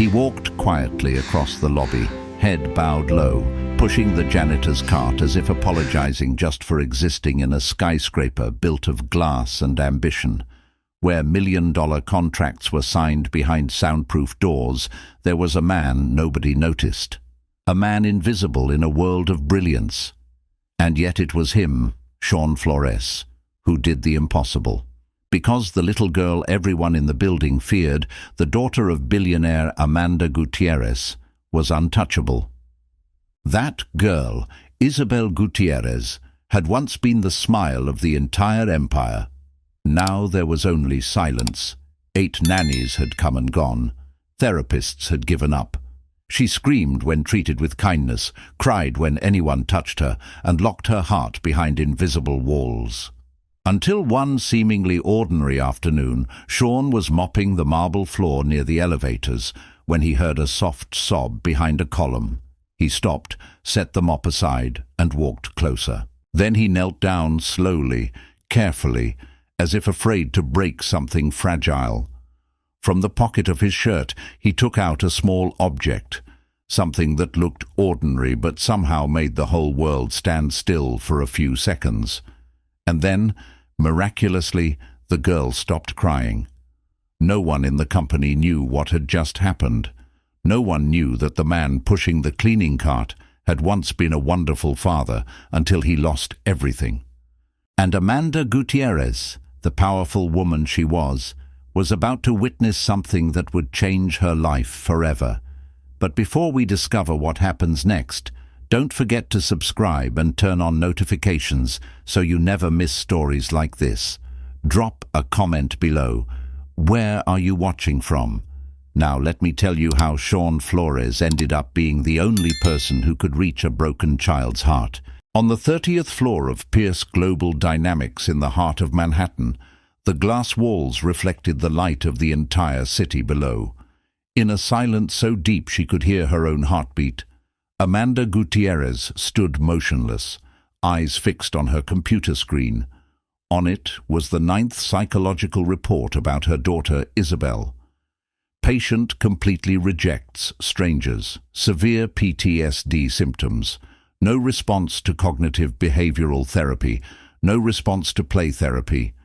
He walked quietly across the lobby, head bowed low, pushing the janitor's cart as if apologizing just for existing in a skyscraper built of glass and ambition. Where million-dollar contracts were signed behind soundproof doors, there was a man nobody noticed. A man invisible in a world of brilliance. And yet it was him, Sean Flores, who did the impossible. Because the little girl everyone in the building feared, the daughter of billionaire Amanda Gutierrez, was untouchable. That girl, Isabel Gutierrez, had once been the smile of the entire empire. Now there was only silence. 8 nannies had come and gone. Therapists had given up. She screamed when treated with kindness, cried when anyone touched her, and locked her heart behind invisible walls. Until one seemingly ordinary afternoon, Sean was mopping the marble floor near the elevators when he heard a soft sob behind a column. He stopped, set the mop aside, and walked closer. Then he knelt down slowly, carefully, as if afraid to break something fragile. From the pocket of his shirt, he took out a small object, something that looked ordinary but somehow made the whole world stand still for a few seconds. And then, miraculously, the girl stopped crying. No one in the company knew what had just happened. No one knew that the man pushing the cleaning cart had once been a wonderful father until he lost everything. And Amanda Gutierrez, the powerful woman she was about to witness something that would change her life forever. But before we discover what happens next, don't forget to subscribe and turn on notifications so you never miss stories like this. Drop a comment below. Where are you watching from? Now let me tell you how Sean Flores ended up being the only person who could reach a broken child's heart. On the 30th floor of Pierce Global Dynamics in the heart of Manhattan, the glass walls reflected the light of the entire city below. In a silence so deep she could hear her own heartbeat, Amanda Gutierrez stood motionless, eyes fixed on her computer screen. On it was the 9th psychological report about her daughter Isabel. Patient completely rejects strangers. Severe PTSD symptoms. No response to cognitive behavioral therapy. No response to play therapy.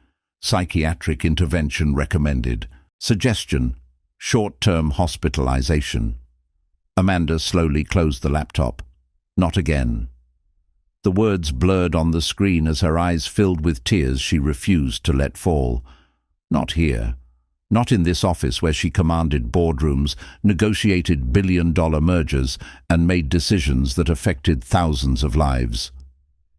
Psychiatric intervention recommended. Suggestion: short-term hospitalization. Amanda slowly closed the laptop. Not again. The words blurred on the screen as her eyes filled with tears she refused to let fall. Not here. Not in this office where she commanded boardrooms, negotiated billion-dollar mergers, and made decisions that affected thousands of lives.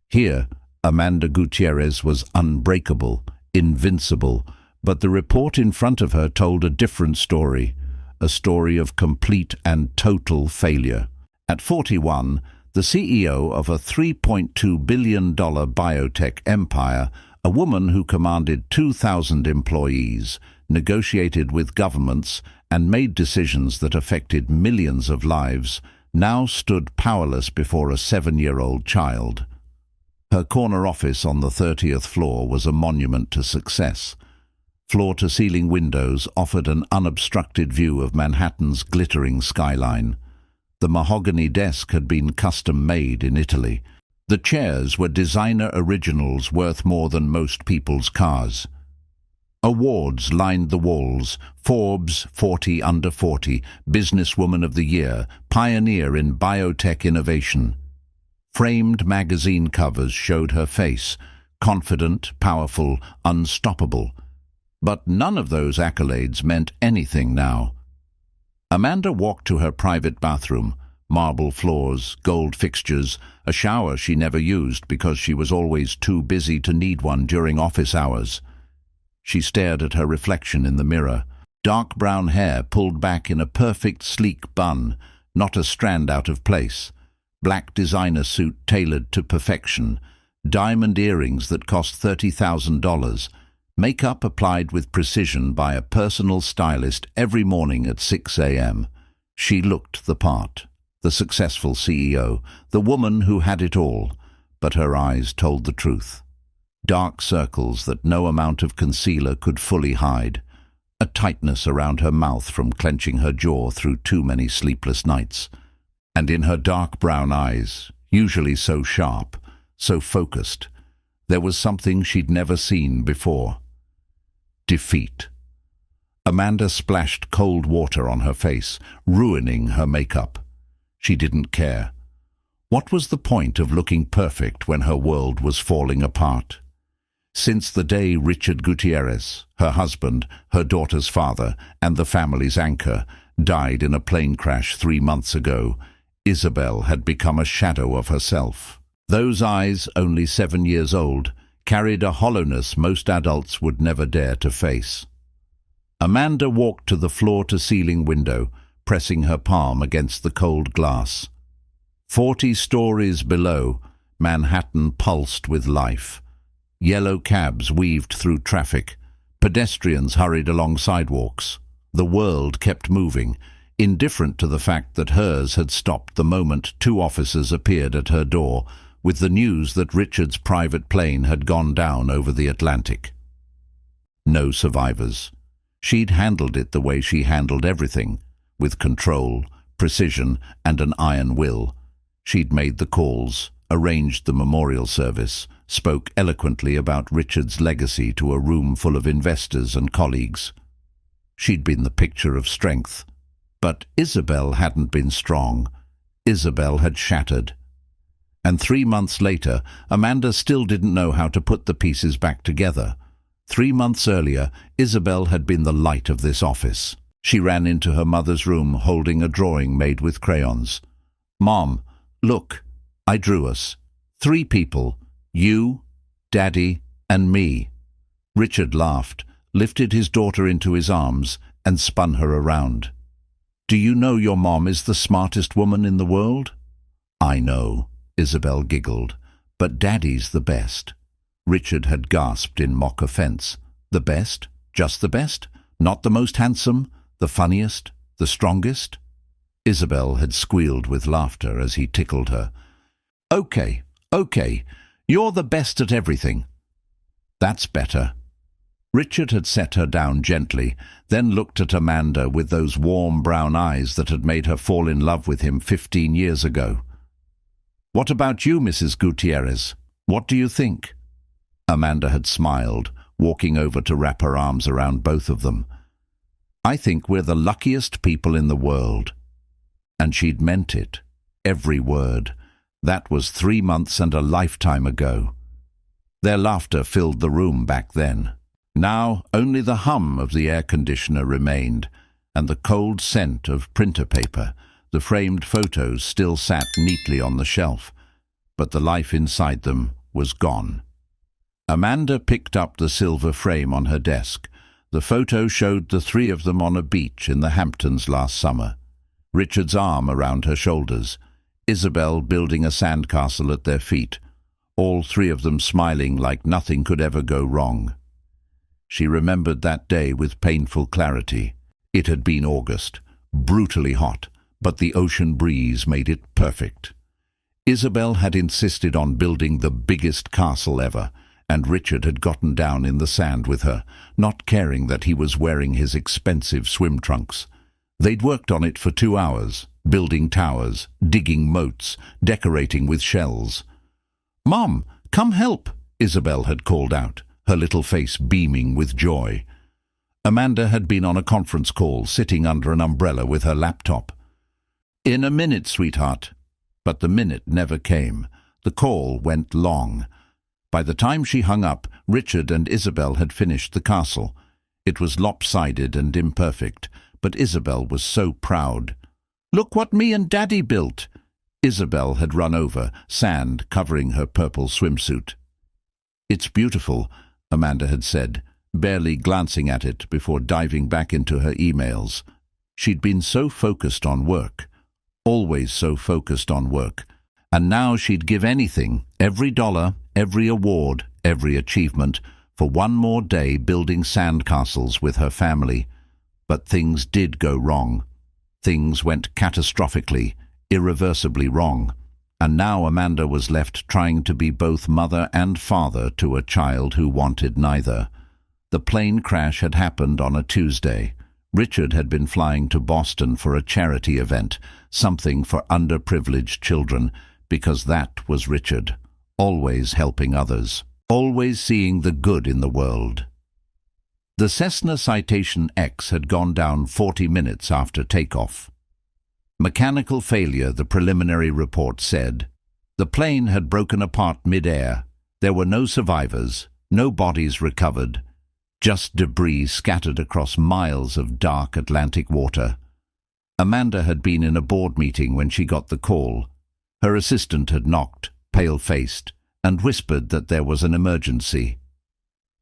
Here, Amanda Gutierrez was unbreakable, invincible, but the report in front of her told a different story, a story of complete and total failure. At 41, the CEO of a $3.2 billion biotech empire, a woman who commanded 2,000 employees, negotiated with governments, and made decisions that affected millions of lives, now stood powerless before a 7-year-old child. Her corner office on the 30th floor was a monument to success. Floor-to-ceiling windows offered an unobstructed view of Manhattan's glittering skyline. The mahogany desk had been custom-made in Italy. The chairs were designer originals worth more than most people's cars. Awards lined the walls: Forbes 40 Under 40, Businesswoman of the Year, Pioneer in Biotech Innovation. Framed magazine covers showed her face, confident, powerful, unstoppable. But none of those accolades meant anything now. Amanda walked to her private bathroom, marble floors, gold fixtures, a shower she never used because she was always too busy to need one during office hours. She stared at her reflection in the mirror. Dark brown hair pulled back in a perfect sleek bun, not a strand out of place. Black designer suit tailored to perfection. Diamond earrings that cost $30,000. Makeup applied with precision by a personal stylist every morning at 6 a.m. She looked the part. The successful CEO, the woman who had it all. But her eyes told the truth. Dark circles that no amount of concealer could fully hide. a tightness around her mouth from clenching her jaw through too many sleepless nights, and in her dark brown eyes, usually so sharp, so focused, there was something she'd never seen before. Defeat. Amanda splashed cold water on her face, ruining her makeup. She didn't care. What was the point of looking perfect when her world was falling apart? Since the day Richard Gutierrez, her husband, her daughter's father, and the family's anchor, died in a plane crash 3 months ago, Isabel had become a shadow of herself. Those eyes, only 7 years old, carried a hollowness most adults would never dare to face. Amanda walked to the floor-to-ceiling window, pressing her palm against the cold glass. 40 stories below, Manhattan pulsed with life. Yellow cabs weaved through traffic. Pedestrians hurried along sidewalks. The world kept moving, indifferent to the fact that hers had stopped the moment 2 officers appeared at her door with the news that Richard's private plane had gone down over the Atlantic. No survivors. She'd handled it the way she handled everything, with control, precision, and an iron will. She'd made the calls, arranged the memorial service, spoke eloquently about Richard's legacy to a room full of investors and colleagues. She'd been the picture of strength. But Isabel hadn't been strong. Isabel had shattered. And 3 months later, Amanda still didn't know how to put the pieces back together. 3 months earlier, Isabel had been the light of this office. She ran into her mother's room holding a drawing made with crayons. "Mom, look, I drew us. 3 people. You, Daddy, and me." Richard laughed, lifted his daughter into his arms, and spun her around. "Do you know your mom is the smartest woman in the world?" "I know," Isabel giggled, "but Daddy's the best." Richard had gasped in mock offense. The best? Just the best? Not the most handsome? The funniest? The strongest? Isabel had squealed with laughter as he tickled her. Okay, you're the best at everything." "That's better." Richard had set her down gently, then looked at Amanda with those warm brown eyes that had made her fall in love with him 15 years ago. "What about you, Mrs. Gutierrez? What do you think?" Amanda had smiled, walking over to wrap her arms around both of them. "I think we're the luckiest people in the world." And she'd meant it, every word. That was 3 months and a lifetime ago. Their laughter filled the room back then. Now only the hum of the air conditioner remained, and the cold scent of printer paper. The framed photos still sat neatly on the shelf, but the life inside them was gone. Amanda picked up the silver frame on her desk. The photo showed the 3 of them on a beach in the Hamptons last summer. Richard's arm around her shoulders, Isabel building a sandcastle at their feet, all 3 of them smiling like nothing could ever go wrong. She remembered that day with painful clarity. It had been August, brutally hot, but the ocean breeze made it perfect. Isabel had insisted on building the biggest castle ever, and Richard had gotten down in the sand with her, not caring that he was wearing his expensive swim trunks. They'd worked on it for 2 hours, building towers, digging moats, decorating with shells. "Mom, come help," Isabel had called out, her little face beaming with joy. Amanda had been on a conference call, sitting under an umbrella with her laptop. "In a minute, sweetheart." But the minute never came. The call went long. By the time she hung up, Richard and Isabel had finished the castle. It was lopsided and imperfect, but Isabel was so proud. "Look what me and Daddy built." Isabel had run over, sand covering her purple swimsuit. "It's beautiful," Amanda had said, barely glancing at it before diving back into her emails. She'd been so focused on work, always so focused on work, and now she'd give anything, every dollar, every award, every achievement, for one more day building sandcastles with her family. But things did go wrong. Things went catastrophically, irreversibly wrong. And now Amanda was left trying to be both mother and father to a child who wanted neither. The plane crash had happened on a Tuesday. Richard had been flying to Boston for a charity event, something for underprivileged children, because that was Richard, always helping others, always seeing the good in the world. The Cessna Citation X had gone down 40 minutes after takeoff. Mechanical failure, the preliminary report said. The plane had broken apart mid-air. There were no survivors, no bodies recovered, just debris scattered across miles of dark Atlantic water. Amanda had been in a board meeting when she got the call. Her assistant had knocked, pale-faced, and whispered that there was an emergency.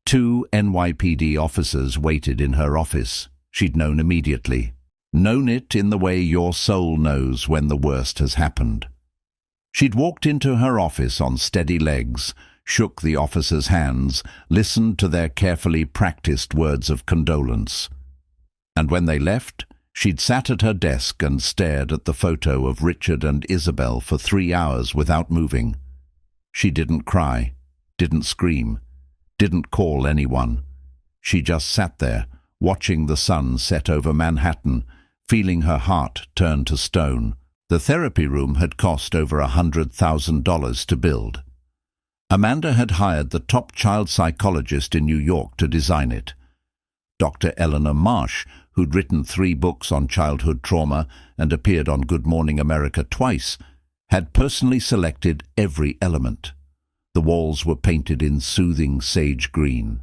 2 NYPD officers waited in her office. She'd known immediately. Known it in the way your soul knows when the worst has happened. She'd walked into her office on steady legs, shook the officers' hands, listened to their carefully practiced words of condolence. And when they left, she'd sat at her desk and stared at the photo of Richard and Isabel for 3 hours without moving. She didn't cry, didn't scream, didn't call anyone. She just sat there, watching the sun set over Manhattan, feeling her heart turn to stone. The therapy room had cost over $100,000 to build. Amanda had hired the top child psychologist in New York to design it. Dr. Eleanor Marsh, who'd written 3 books on childhood trauma and appeared on Good Morning America twice, had personally selected every element. The walls were painted in soothing sage green.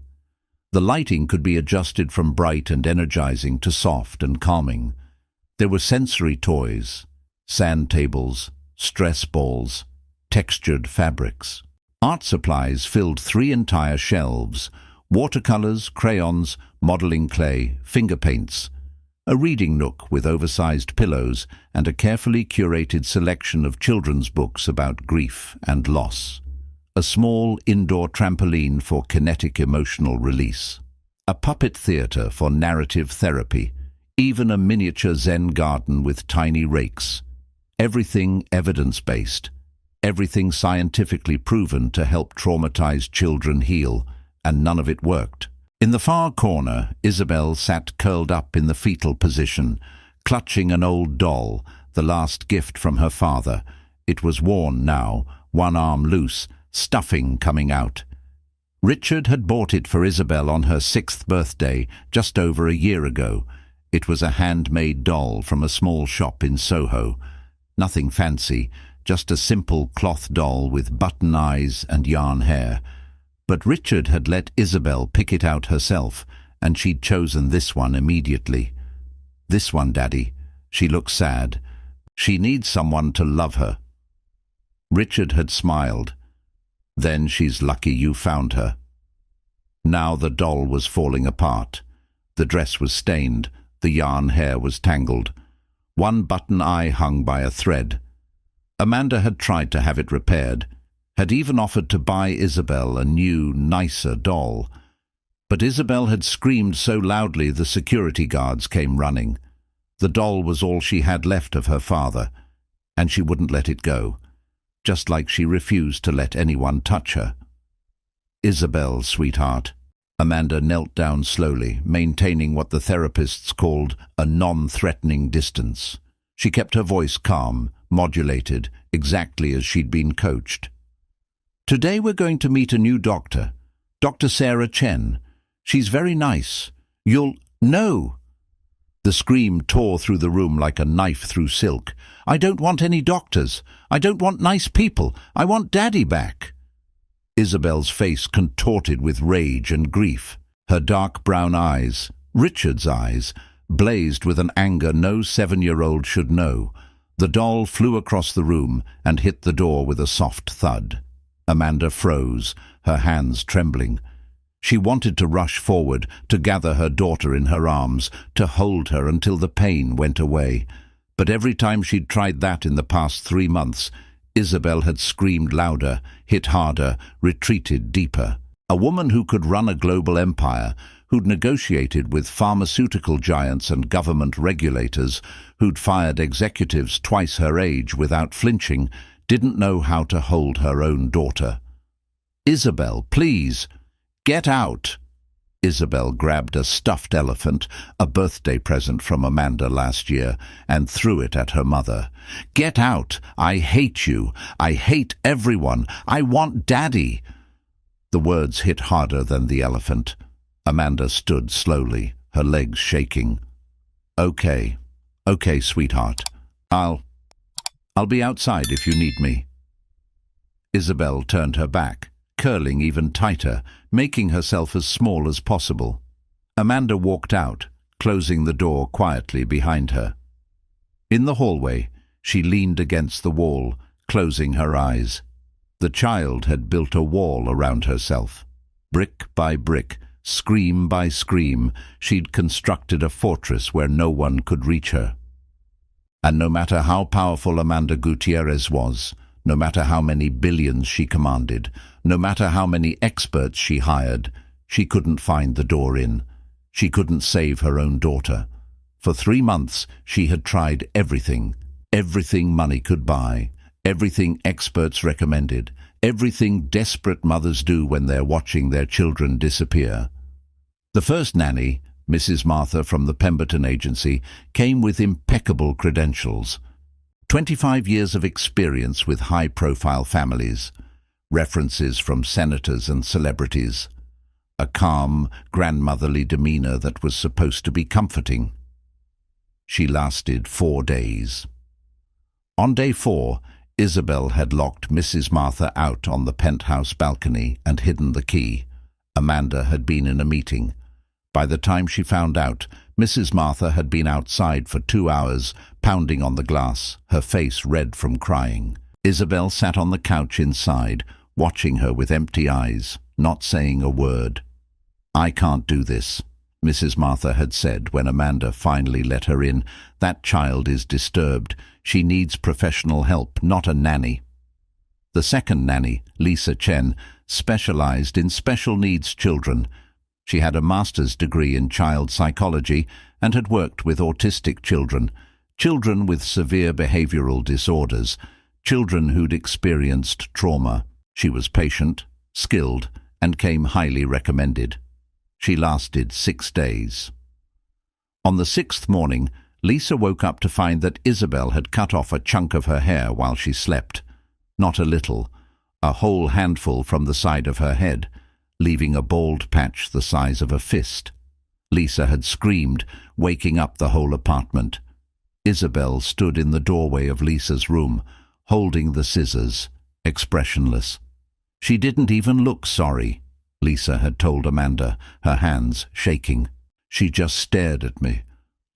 The lighting could be adjusted from bright and energizing to soft and calming. There were sensory toys, sand tables, stress balls, textured fabrics. Art supplies filled 3 entire shelves: watercolors, crayons, modeling clay, finger paints, a reading nook with oversized pillows, and a carefully curated selection of children's books about grief and loss. A small indoor trampoline for kinetic emotional release. A puppet theater for narrative therapy. Even a miniature Zen garden with tiny rakes. Everything evidence-based. Everything scientifically proven to help traumatized children heal, and none of it worked. In the far corner, Isabel sat curled up in the fetal position, clutching an old doll, the last gift from her father. It was worn now, one arm loose, stuffing coming out. Richard had bought it for Isabel on her 6th birthday, just over a year ago. It was a handmade doll from a small shop in Soho. Nothing fancy, just a simple cloth doll with button eyes and yarn hair. But Richard had let Isabel pick it out herself, and she'd chosen this one immediately. "This one, Daddy. She looks sad. She needs someone to love her." Richard had smiled. "Then she's lucky you found her." Now the doll was falling apart. The dress was stained. The yarn hair was tangled. One button eye hung by a thread. Amanda had tried to have it repaired, had even offered to buy Isabel a new, nicer doll. But Isabel had screamed so loudly the security guards came running. The doll was all she had left of her father, and she wouldn't let it go, just like she refused to let anyone touch her. "Isabel, sweetheart." Amanda knelt down slowly, maintaining what the therapists called a non-threatening distance. She kept her voice calm, modulated, exactly as she'd been coached. "Today we're going to meet a new doctor, Dr. Sarah Chen. She's very nice. You'll... No!" The scream tore through the room like a knife through silk. "I don't want any doctors. I don't want nice people. I want Daddy back." Isabel's face contorted with rage and grief. Her dark brown eyes, Richard's eyes, blazed with an anger no 7-year-old should know. The doll flew across the room and hit the door with a soft thud. Amanda froze, her hands trembling. She wanted to rush forward, to gather her daughter in her arms, to hold her until the pain went away. But every time she'd tried that in the past 3 months, Isabel had screamed louder, hit harder, retreated deeper. A woman who could run a global empire, who'd negotiated with pharmaceutical giants and government regulators, who'd fired executives twice her age without flinching, didn't know how to hold her own daughter. "Isabel, please, get out!" Isabel grabbed a stuffed elephant, a birthday present from Amanda last year, and threw it at her mother. "Get out! I hate you! I hate everyone! I want Daddy!" The words hit harder than the elephant. Amanda stood slowly, her legs shaking. Okay, sweetheart. I'll be outside if you need me." Isabel turned her back, curling even tighter, making herself as small as possible. Amanda walked out, closing the door quietly behind her. In the hallway, she leaned against the wall, closing her eyes. The child had built a wall around herself. Brick by brick, scream by scream, she'd constructed a fortress where no one could reach her. And no matter how powerful Amanda Gutierrez was, no matter how many billions she commanded, no matter how many experts she hired, she couldn't find the door in. She couldn't save her own daughter. For 3 months she had tried everything. Everything money could buy, everything experts recommended, everything desperate mothers do when they're watching their children disappear. The first nanny, Mrs. Martha from the Pemberton Agency, came with impeccable credentials. 25 years of experience with high-profile families, references from senators and celebrities, a calm, grandmotherly demeanor that was supposed to be comforting. She lasted 4 days. On day 4, Isabel had locked Mrs. Martha out on the penthouse balcony and hidden the key. Amanda had been in a meeting. By the time she found out, Mrs. Martha had been outside for 2 hours, pounding on the glass, her face red from crying. Isabel sat on the couch inside, watching her with empty eyes, not saying a word. "I can't do this," Mrs. Martha had said when Amanda finally let her in. "That child is disturbed. She needs professional help, not a nanny." The second nanny, Lisa Chen, specialized in special needs children. She had a master's degree in child psychology and had worked with autistic children, children with severe behavioral disorders, children who'd experienced trauma. She was patient, skilled, and came highly recommended. She lasted 6 days. On the 6th morning, Lisa woke up to find that Isabel had cut off a chunk of her hair while she slept. Not a little, a whole handful from the side of her head, leaving a bald patch the size of a fist. Lisa had screamed, waking up the whole apartment. Isabel stood in the doorway of Lisa's room, holding the scissors, expressionless. She didn't even look sorry, Lisa had told Amanda, her hands shaking. She just stared at me,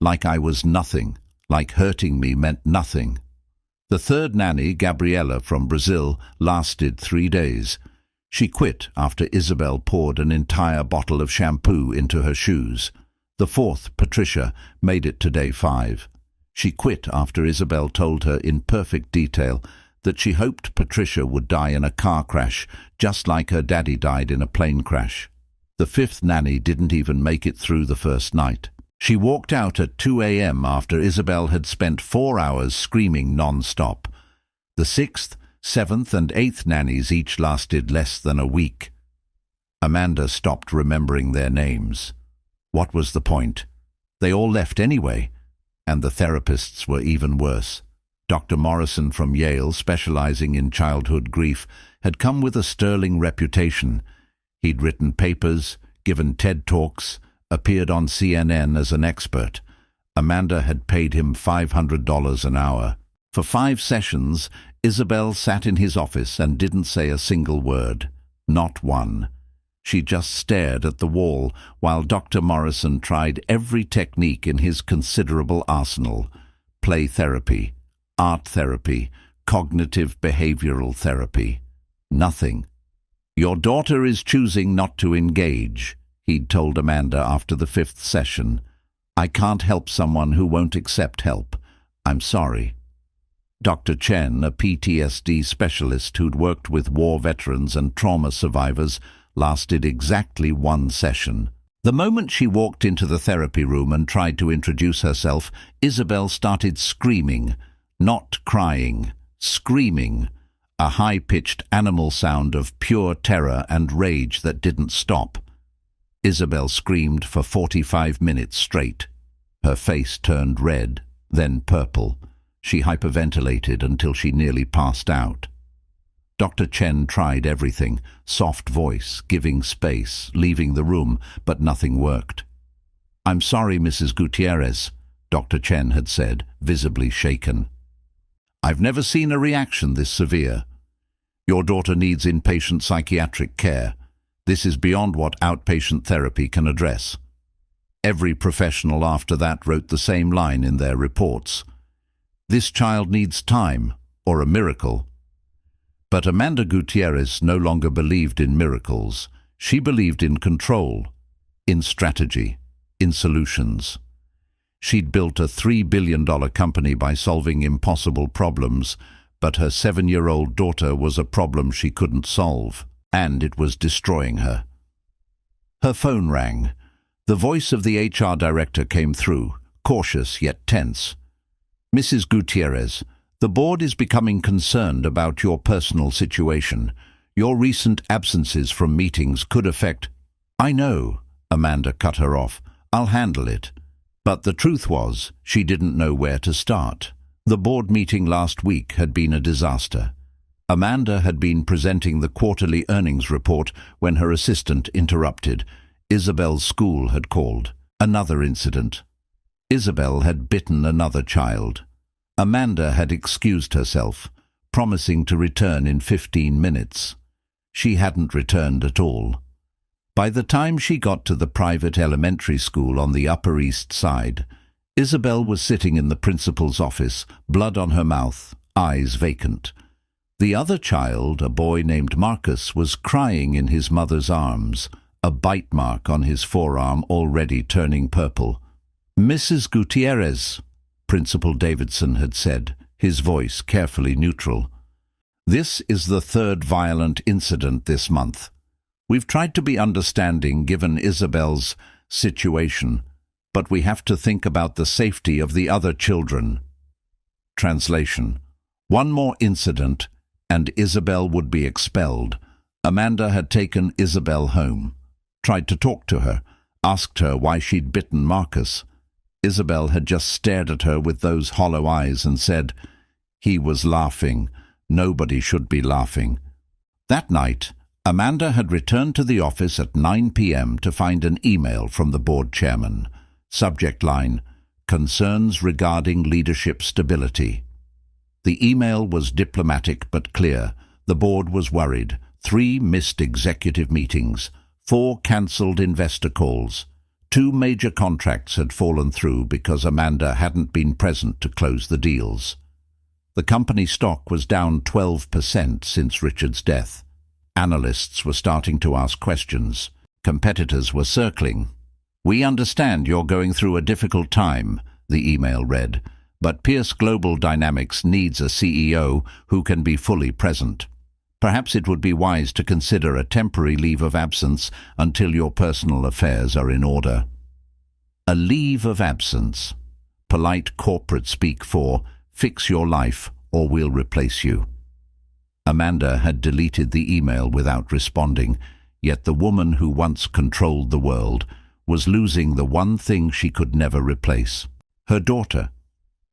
like I was nothing, like hurting me meant nothing. The third nanny, Gabriela from Brazil, lasted 3 days. She quit after Isabel poured an entire bottle of shampoo into her shoes. The fourth, Patricia, made it to day 5. She quit after Isabel told her in perfect detail that she hoped Patricia would die in a car crash, just like her daddy died in a plane crash. The fifth nanny didn't even make it through the first night. She walked out at 2 a.m. after Isabel had spent 4 hours screaming non-stop. The 6th, 7th and 8th nannies each lasted less than a week. Amanda stopped remembering their names. What was the point? They all left anyway, and the therapists were even worse. Dr. Morrison from Yale, specializing in childhood grief, had come with a sterling reputation. He'd written papers, given TED Talks, appeared on CNN as an expert. Amanda had paid him $500 an hour. For 5 sessions, Isabel sat in his office and didn't say a single word. Not one. She just stared at the wall while Dr. Morrison tried every technique in his considerable arsenal. Play therapy, art therapy, cognitive behavioral therapy. Nothing. "Your daughter is choosing not to engage," he'd told Amanda after the 5th session. "I can't help someone who won't accept help. I'm sorry." Dr. Chen, a PTSD specialist who'd worked with war veterans and trauma survivors, lasted exactly 1 session. The moment she walked into the therapy room and tried to introduce herself, Isabel started screaming, not crying, screaming, a high-pitched animal sound of pure terror and rage that didn't stop. Isabel screamed for 45 minutes straight. Her face turned red, then purple. She hyperventilated until she nearly passed out. Dr. Chen tried everything, soft voice, giving space, leaving the room, but nothing worked. "I'm sorry, Mrs. Gutierrez," Dr. Chen had said, visibly shaken. "I've never seen a reaction this severe. Your daughter needs inpatient psychiatric care. This is beyond what outpatient therapy can address." Every professional after that wrote the same line in their reports. "This child needs time, or a miracle." But Amanda Gutierrez no longer believed in miracles. She believed in control, in strategy, in solutions. She'd built a $3 billion company by solving impossible problems, but her 7-year-old daughter was a problem she couldn't solve, and it was destroying her. Her phone rang. The voice of the HR director came through, cautious yet tense. "Mrs. Gutierrez, the board is becoming concerned about your personal situation. Your recent absences from meetings could affect—" "I know," Amanda cut her off. "I'll handle it." But the truth was, she didn't know where to start. The board meeting last week had been a disaster. Amanda had been presenting the quarterly earnings report when her assistant interrupted. Isabel's school had called. Another incident. Isabel had bitten another child. Amanda had excused herself, promising to return in 15 minutes. She hadn't returned at all. By the time she got to the private elementary school on the Upper East Side, Isabel was sitting in the principal's office, blood on her mouth, eyes vacant. The other child, a boy named Marcus, was crying in his mother's arms, a bite mark on his forearm already turning purple. "Mrs. Gutierrez," Principal Davidson had said, his voice carefully neutral. "This is the third violent incident this month. We've tried to be understanding given Isabel's situation, but we have to think about the safety of the other children." Translation: one more incident, and Isabel would be expelled. Amanda had taken Isabel home, tried to talk to her, asked her why she'd bitten Marcus. Isabel had just stared at her with those hollow eyes and said, "He was laughing. Nobody should be laughing." That night, Amanda had returned to the office at 9 p.m. to find an email from the board chairman. Subject line: "Concerns regarding leadership stability." The email was diplomatic but clear. The board was worried. 3 missed executive meetings, 4 cancelled investor calls. 2 major contracts had fallen through because Amanda hadn't been present to close the deals. The company stock was down 12% since Richard's death. Analysts were starting to ask questions. Competitors were circling. "We understand you're going through a difficult time," the email read, "but Pierce Global Dynamics needs a CEO who can be fully present. Perhaps it would be wise to consider a temporary leave of absence until your personal affairs are in order." A leave of absence. Polite corporate speak for "fix your life or we'll replace you." Amanda had deleted the email without responding, yet the woman who once controlled the world was losing the one thing she could never replace: her daughter,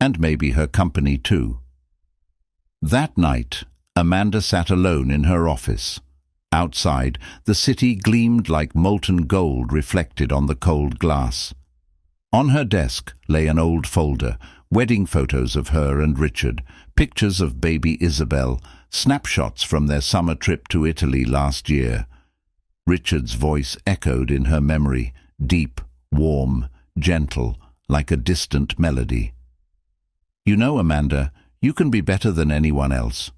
and maybe her company too. That night, Amanda sat alone in her office. Outside, the city gleamed like molten gold reflected on the cold glass. On her desk lay an old folder, wedding photos of her and Richard, pictures of baby Isabel, snapshots from their summer trip to Italy last year. Richard's voice echoed in her memory, deep, warm, gentle, like a distant melody. "You know, Amanda, you can be better than anyone else.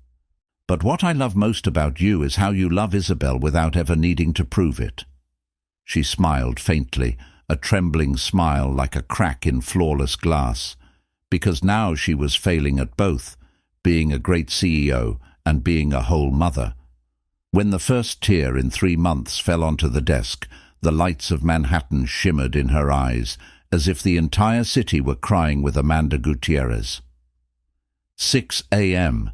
But what I love most about you is how you love Isabel without ever needing to prove it." She smiled faintly, a trembling smile like a crack in flawless glass, because now she was failing at both, being a great CEO and being a whole mother. When the first tear in 3 months fell onto the desk, the lights of Manhattan shimmered in her eyes, as if the entire city were crying with Amanda Gutierrez. 6 a.m.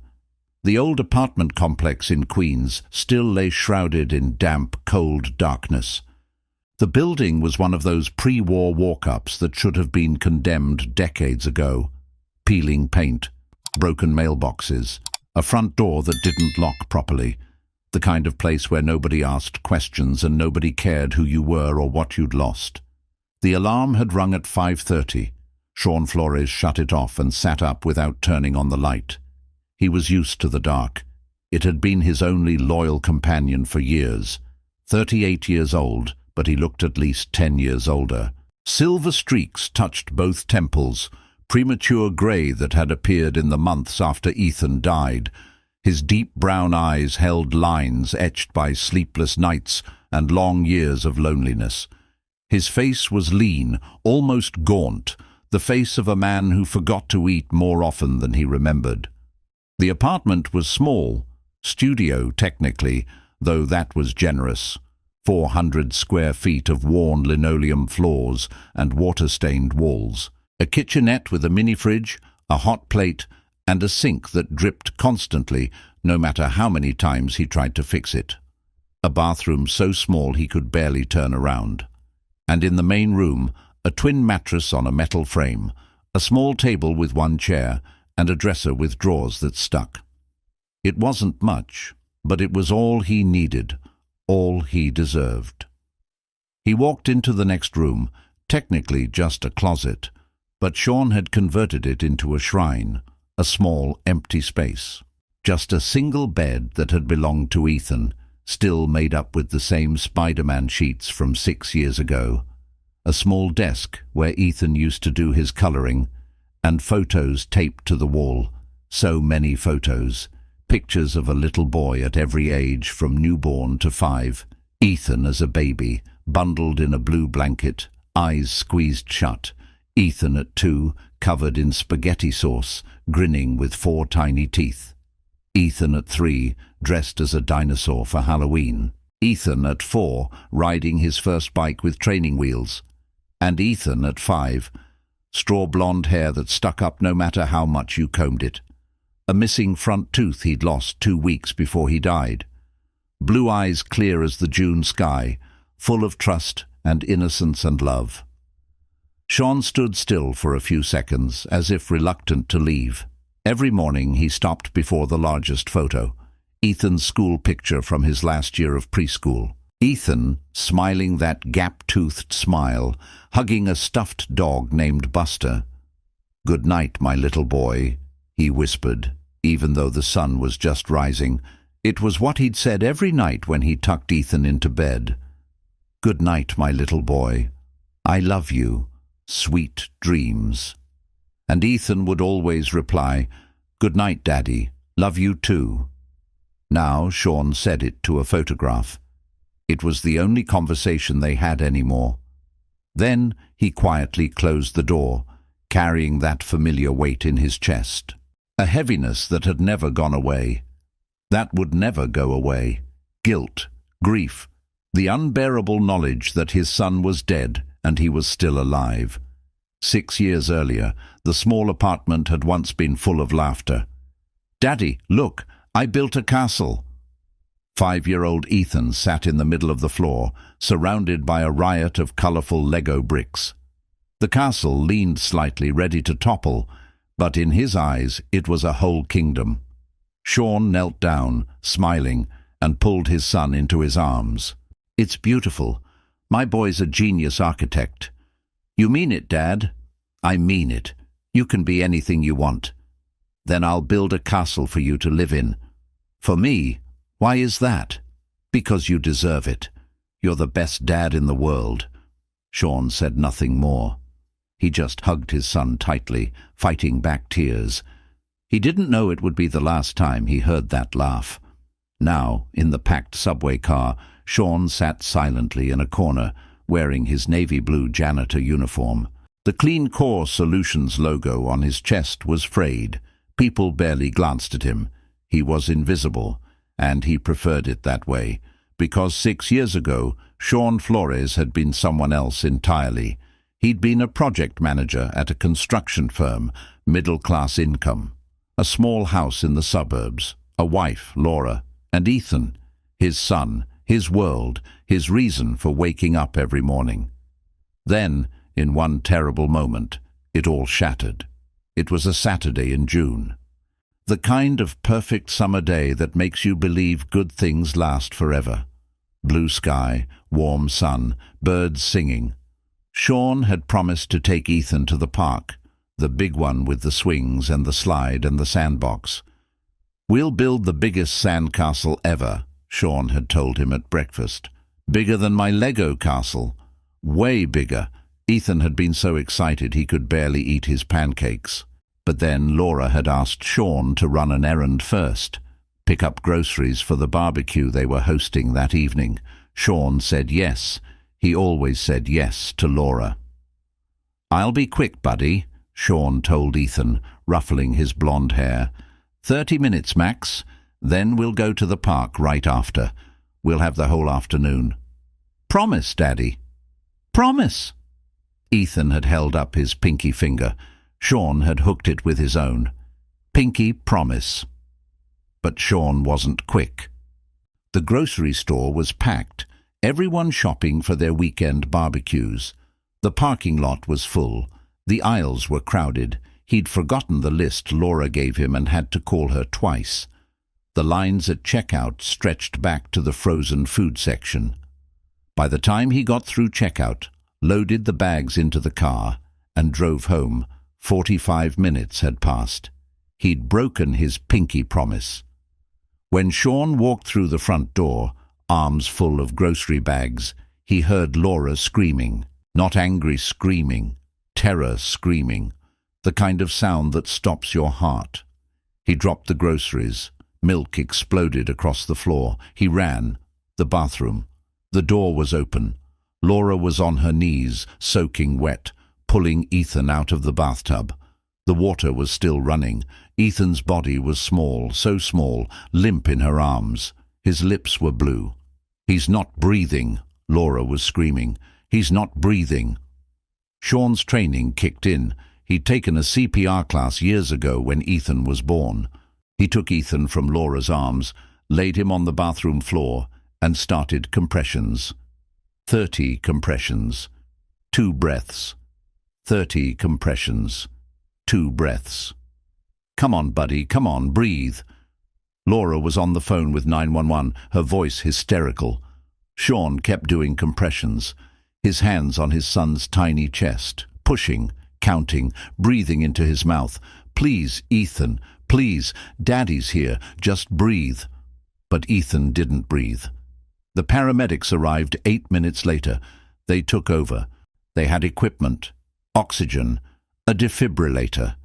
The old apartment complex in Queens still lay shrouded in damp, cold darkness. The building was one of those pre-war walk-ups that should have been condemned decades ago. Peeling paint, broken mailboxes, a front door that didn't lock properly. The kind of place where nobody asked questions and nobody cared who you were or what you'd lost. The alarm had rung at 5:30. Sean Flores shut it off and sat up without turning on the light. He was used to the dark. It had been his only loyal companion for years. 38 years old, but he looked at least 10 years older. Silver streaks touched both temples, premature grey that had appeared in the months after Ethan died. His deep brown eyes held lines etched by sleepless nights and long years of loneliness. His face was lean, almost gaunt, the face of a man who forgot to eat more often than he remembered. The apartment was small, studio technically, though that was generous. 400 square feet of worn linoleum floors and water-stained walls. A kitchenette with a mini-fridge, a hot plate, and a sink that dripped constantly, no matter how many times he tried to fix it. A bathroom so small he could barely turn around. And in the main room, a twin mattress on a metal frame, a small table with one chair, and a dresser with drawers that stuck. It wasn't much, but it was all he needed, all he deserved. He walked into the next room, technically just a closet, but Sean had converted it into a shrine, a small, empty space. Just a single bed that had belonged to Ethan, still made up with the same Spider-Man sheets from 6 years ago. A small desk where Ethan used to do his coloring, and photos taped to the wall. So many photos. Pictures of a little boy at every age from newborn to 5. Ethan as a baby, bundled in a blue blanket, eyes squeezed shut. Ethan at 2, covered in spaghetti sauce, grinning with 4 tiny teeth. Ethan at 3, dressed as a dinosaur for Halloween. Ethan at 4, riding his first bike with training wheels. And Ethan at 5, straw blonde hair that stuck up no matter how much you combed it. A missing front tooth he'd lost 2 weeks before he died. Blue eyes clear as the June sky, full of trust and innocence and love. Sean stood still for a few seconds, as if reluctant to leave. Every morning he stopped before the largest photo, Ethan's school picture from his last year of preschool. Ethan, smiling that gap-toothed smile, hugging a stuffed dog named Buster. "Good night, my little boy," he whispered, even though the sun was just rising. It was what he'd said every night when he tucked Ethan into bed. "Good night, my little boy. I love you. Sweet dreams." And Ethan would always reply, "Good night, Daddy. Love you too." Now Sean said it to a photograph. It was the only conversation they had anymore. Then he quietly closed the door, carrying that familiar weight in his chest. A heaviness that had never gone away. That would never go away. Guilt, grief, the unbearable knowledge that his son was dead and he was still alive. 6 years earlier, the small apartment had once been full of laughter. "Daddy, look, I built a castle." 5-year-old Ethan sat in the middle of the floor, surrounded by a riot of colorful Lego bricks. The castle leaned slightly, ready to topple, but in his eyes it was a whole kingdom. Sean knelt down, smiling, and pulled his son into his arms. "It's beautiful. My boy's a genius architect." "You mean it, Dad?" "I mean it. You can be anything you want." "Then I'll build a castle for you to live in." "For me? Why is that?" "Because you deserve it. You're the best dad in the world." Sean said nothing more. He just hugged his son tightly, fighting back tears. He didn't know it would be the last time he heard that laugh. Now, in the packed subway car, Sean sat silently in a corner, wearing his navy blue janitor uniform. The Clean Core Solutions logo on his chest was frayed. People barely glanced at him. He was invisible, and he preferred it that way, because 6 years ago, Sean Flores had been someone else entirely. He'd been a project manager at a construction firm, middle-class income, a small house in the suburbs, a wife, Laura, and Ethan, his son, his world, his reason for waking up every morning. Then, in one terrible moment, it all shattered. It was a Saturday in June. The kind of perfect summer day that makes you believe good things last forever. Blue sky, warm sun, birds singing. Sean had promised to take Ethan to the park, the big one with the swings and the slide and the sandbox. "We'll build the biggest sandcastle ever," Sean had told him at breakfast. "Bigger than my Lego castle. Way bigger." Ethan had been so excited he could barely eat his pancakes. But then Laura had asked Sean to run an errand first, pick up groceries for the barbecue they were hosting that evening. Sean said yes. He always said yes to Laura. "I'll be quick, buddy," Sean told Ethan, ruffling his blonde hair. 30 minutes, max. Then we'll go to the park right after. We'll have the whole afternoon." "Promise, Daddy." "Promise." Ethan had held up his pinky finger. Sean had hooked it with his own. "Pinky promise." But Sean wasn't quick. The grocery store was packed, everyone shopping for their weekend barbecues. The parking lot was full. The aisles were crowded. He'd forgotten the list Laura gave him and had to call her twice. The lines at checkout stretched back to the frozen food section. By the time he got through checkout, loaded the bags into the car, and drove home, 45 minutes had passed. He'd broken his pinky promise. When Sean walked through the front door, arms full of grocery bags, he heard Laura screaming. Not angry screaming, terror screaming, the kind of sound that stops your heart. He dropped the groceries. Milk exploded across the floor. He ran. The bathroom. The door was open. Laura was on her knees, soaking wet, pulling Ethan out of the bathtub. The water was still running. Ethan's body was small, so small, limp in her arms. His lips were blue. "He's not breathing," Laura was screaming. "He's not breathing." Sean's training kicked in. He'd taken a CPR class years ago when Ethan was born. He took Ethan from Laura's arms, laid him on the bathroom floor, and started compressions. 30 compressions. 2 breaths. 30 compressions. 2 breaths. "Come on, buddy, come on, breathe." Laura was on the phone with 911, her voice hysterical. Sean kept doing compressions, his hands on his son's tiny chest, pushing, counting, breathing into his mouth. "Please, Ethan, please, Daddy's here, just breathe." But Ethan didn't breathe. The paramedics arrived 8 minutes later. They took over. They had equipment, oxygen, a defibrillator.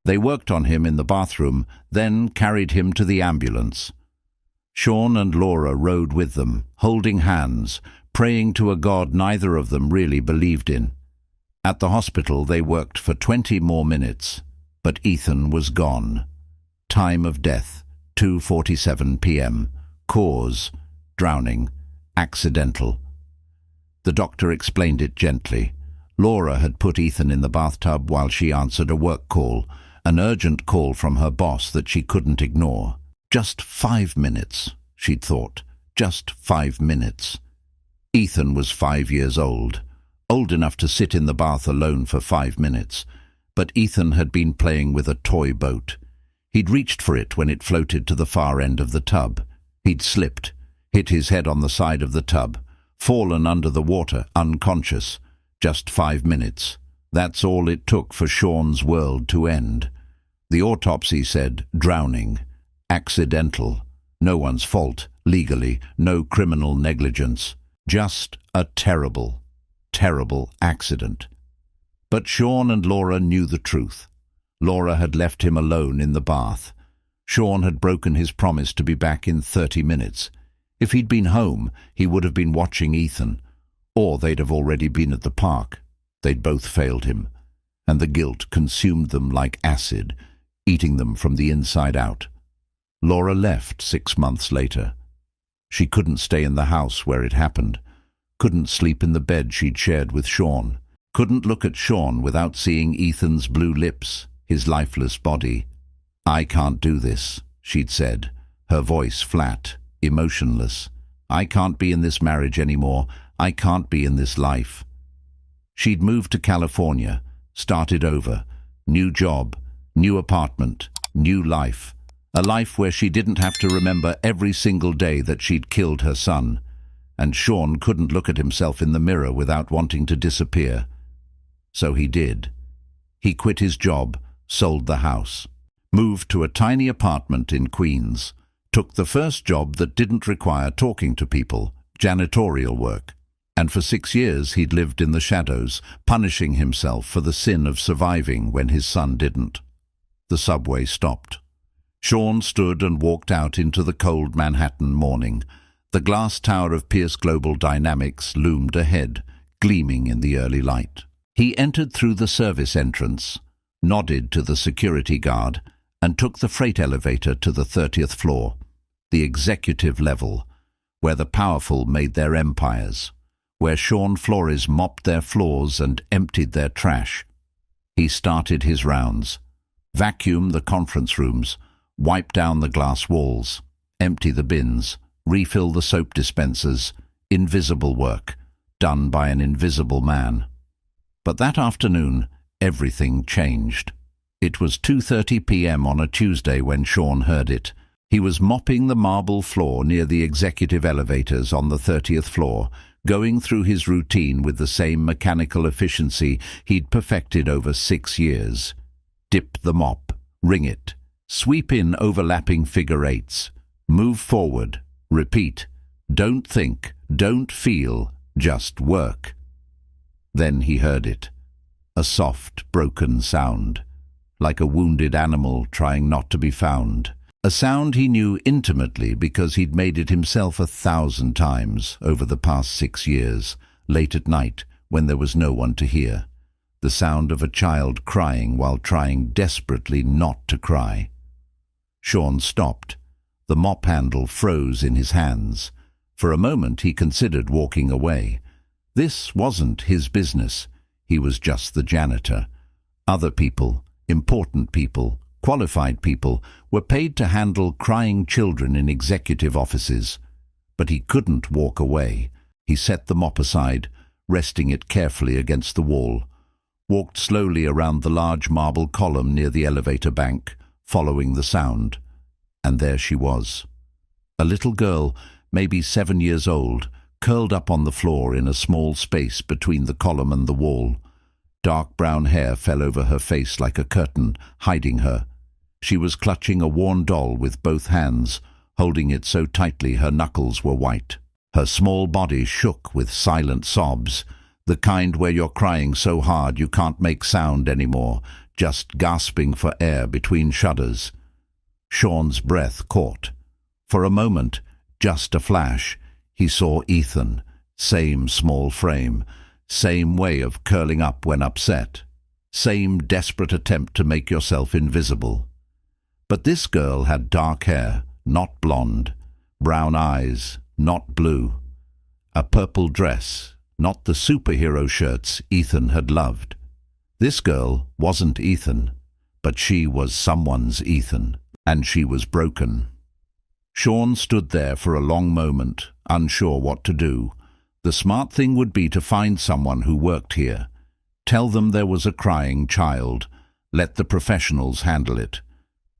They worked on him in the bathroom, then carried him to the ambulance. Sean and Laura rode with them, holding hands, praying to a God neither of them really believed in. At the hospital they worked for 20 more minutes, but Ethan was gone. Time of death, 2:47 p.m. Cause, drowning, accidental. The doctor explained it gently. Laura had put Ethan in the bathtub while she answered a work call, an urgent call from her boss that she couldn't ignore. Just 5 minutes, she'd thought. Just 5 minutes. Ethan was 5 years old enough to sit in the bath alone for 5 minutes. But Ethan had been playing with a toy boat. He'd reached for it when it floated to the far end of the tub. He'd slipped, hit his head on the side of the tub, fallen under the water, unconscious. Just 5 minutes. That's all it took for Sean's world to end. The autopsy said drowning, accidental, no one's fault, legally, no criminal negligence. Just a terrible, terrible accident. But Sean and Laura knew the truth. Laura had left him alone in the bath. Sean had broken his promise to be back in 30 minutes. If he'd been home, he would have been watching Ethan. Or they'd have already been at the park. They'd both failed him. And the guilt consumed them like acid, eating them from the inside out. Laura left 6 months later. She couldn't stay in the house where it happened. Couldn't sleep in the bed she'd shared with Sean. Couldn't look at Sean without seeing Ethan's blue lips, his lifeless body. "I can't do this," she'd said, her voice flat, emotionless. I can't be in this marriage anymore. I can't be in this life. She'd moved to California, started over, new job, new apartment, new life. A life where she didn't have to remember every single day that she'd killed her son. And Sean couldn't look at himself in the mirror without wanting to disappear. So he did. He quit his job, sold the house, moved to a tiny apartment in Queens, took the first job that didn't require talking to people, janitorial work. And for 6 years he'd lived in the shadows, punishing himself for the sin of surviving when his son didn't. The subway stopped. Sean stood and walked out into the cold Manhattan morning. The glass tower of Pierce Global Dynamics loomed ahead, gleaming in the early light. He entered through the service entrance, nodded to the security guard, and took the freight elevator to the 30th floor, the executive level, where the powerful made their empires, where Sean Flores mopped their floors and emptied their trash. He started his rounds, vacuum the conference rooms, wipe down the glass walls, empty the bins, refill the soap dispensers, invisible work, done by an invisible man. But that afternoon, everything changed. It was 2:30 p.m. on a Tuesday when Sean heard it. He was mopping the marble floor near the executive elevators on the 30th floor, going through his routine with the same mechanical efficiency he'd perfected over 6 years. Dip the mop, wring it, sweep in overlapping figure eights, move forward, repeat, don't think, don't feel, just work. Then he heard it, a soft, broken sound, like a wounded animal trying not to be found. A sound he knew intimately because he'd made it himself 1,000 times over the past 6 years, late at night when there was no one to hear. The sound of a child crying while trying desperately not to cry. Sean stopped. The mop handle froze in his hands. For a moment he considered walking away. This wasn't his business. He was just the janitor. Other people, important people, qualified people, were paid to handle crying children in executive offices. But he couldn't walk away. He set the mop aside, resting it carefully against the wall, walked slowly around the large marble column near the elevator bank, following the sound. And there she was. A little girl, maybe 7 years old, curled up on the floor in a small space between the column and the wall. Dark brown hair fell over her face like a curtain, hiding her. She was clutching a worn doll with both hands, holding it so tightly her knuckles were white. Her small body shook with silent sobs, the kind where you're crying so hard you can't make sound anymore, just gasping for air between shudders. Sean's breath caught. For a moment, just a flash, he saw Ethan, same small frame, same way of curling up when upset, same desperate attempt to make yourself invisible. But this girl had dark hair, not blonde, brown eyes, not blue, a purple dress, not the superhero shirts Ethan had loved. This girl wasn't Ethan, but she was someone's Ethan, and she was broken. Sean stood there for a long moment, unsure what to do. The smart thing would be to find someone who worked here. Tell them there was a crying child. Let the professionals handle it.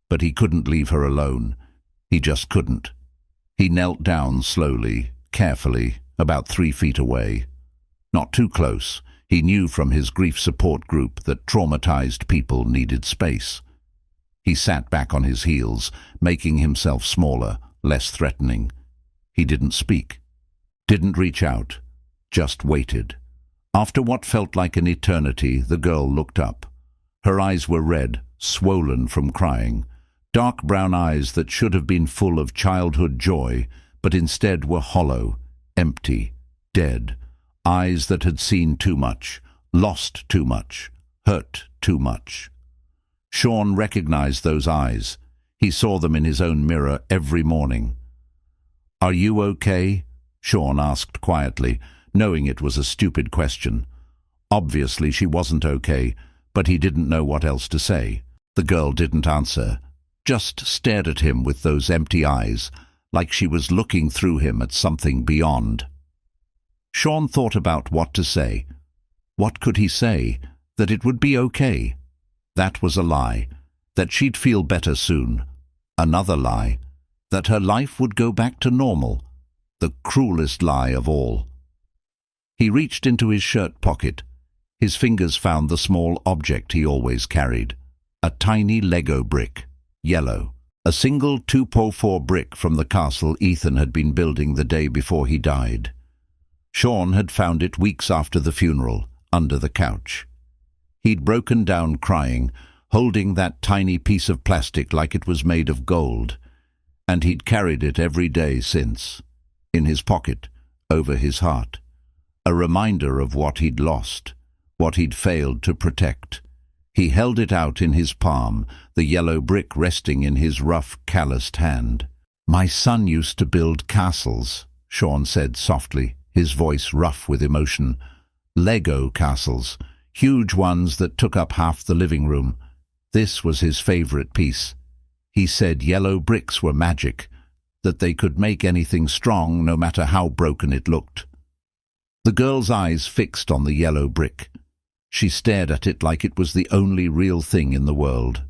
But he couldn't leave her alone. He just couldn't. He knelt down slowly, carefully, about 3 feet away. Not too close. He knew from his grief support group that traumatized people needed space. He sat back on his heels, making himself smaller, less threatening. He didn't speak. Didn't reach out, just waited. After what felt like an eternity, the girl looked up. Her eyes were red, swollen from crying, dark brown eyes that should have been full of childhood joy, but instead were hollow, empty, dead. Eyes that had seen too much, lost too much, hurt too much. Sean recognized those eyes. He saw them in his own mirror every morning. "Are you okay?" Sean asked quietly, knowing it was a stupid question. Obviously she wasn't okay, but he didn't know what else to say. The girl didn't answer, just stared at him with those empty eyes, like she was looking through him at something beyond. Sean thought about what to say. What could he say? That it would be okay. That was a lie. That she'd feel better soon. Another lie. That her life would go back to normal. The cruelest lie of all. He reached into his shirt pocket. His fingers found the small object he always carried. A tiny Lego brick. Yellow. A single 2x4 brick from the castle Ethan had been building the day before he died. Sean had found it weeks after the funeral, under the couch. He'd broken down crying, holding that tiny piece of plastic like it was made of gold, and he'd carried it every day since, in his pocket, over his heart, a reminder of what he'd lost, what he'd failed to protect. He held it out in his palm, the yellow brick resting in his rough, calloused hand. "My son used to build castles," Sean said softly, his voice rough with emotion. "Lego castles, huge ones that took up half the living room. This was his favorite piece. He said yellow bricks were magic, that they could make anything strong no matter how broken it looked." The girl's eyes fixed on the yellow brick. She stared at it like it was the only real thing in the world.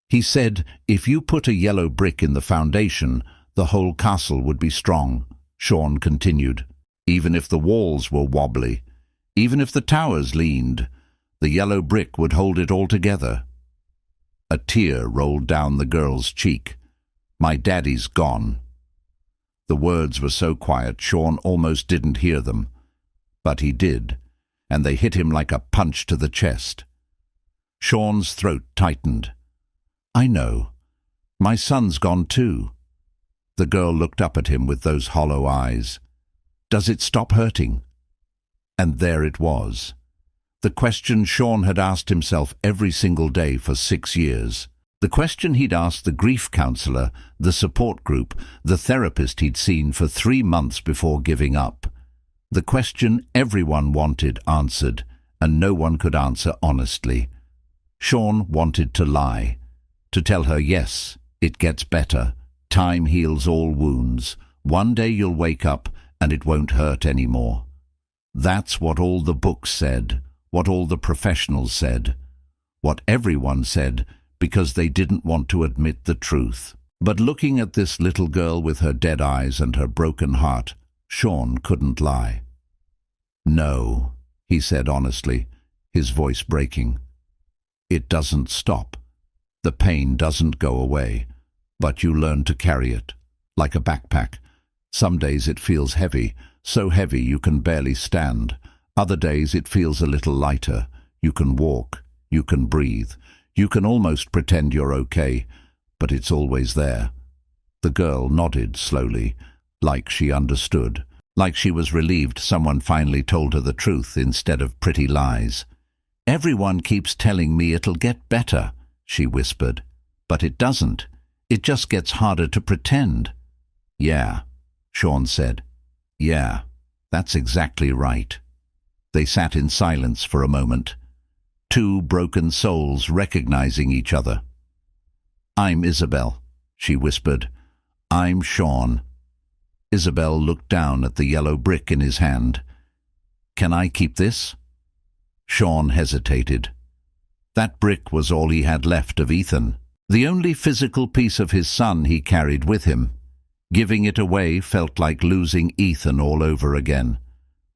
"He said, if you put a yellow brick in the foundation, the whole castle would be strong," Sean continued. "Even if the walls were wobbly, even if the towers leaned, the yellow brick would hold it all together." A tear rolled down the girl's cheek. "My daddy's gone." The words were so quiet Sean almost didn't hear them. But he did, and they hit him like a punch to the chest. Sean's throat tightened. "I know. My son's gone too." The girl looked up at him with those hollow eyes. "Does it stop hurting?" And there it was. The question Sean had asked himself every single day for 6 years. The question he'd asked the grief counselor, the support group, the therapist he'd seen for 3 months before giving up. The question everyone wanted answered, and no one could answer honestly. Sean wanted to lie, to tell her, yes, it gets better. Time heals all wounds. One day you'll wake up and it won't hurt anymore. That's what all the books said, what all the professionals said, what everyone said, because they didn't want to admit the truth. But looking at this little girl with her dead eyes and her broken heart, Sean couldn't lie. "No," he said honestly, his voice breaking. "It doesn't stop. The pain doesn't go away, but you learn to carry it, like a backpack. Some days it feels heavy, so heavy you can barely stand. Other days it feels a little lighter. You can walk, you can breathe, you can almost pretend you're okay, but it's always there." The girl nodded slowly, like she understood, like she was relieved someone finally told her the truth instead of pretty lies. "Everyone keeps telling me it'll get better," she whispered. "But it doesn't. It just gets harder to pretend." "Yeah," Sean said. "Yeah, that's exactly right." They sat in silence for a moment, two broken souls recognizing each other. "I'm Isabel," she whispered. "I'm Sean." Isabel looked down at the yellow brick in his hand. "Can I keep this?" Sean hesitated. That brick was all he had left of Ethan, the only physical piece of his son he carried with him. Giving it away felt like losing Ethan all over again.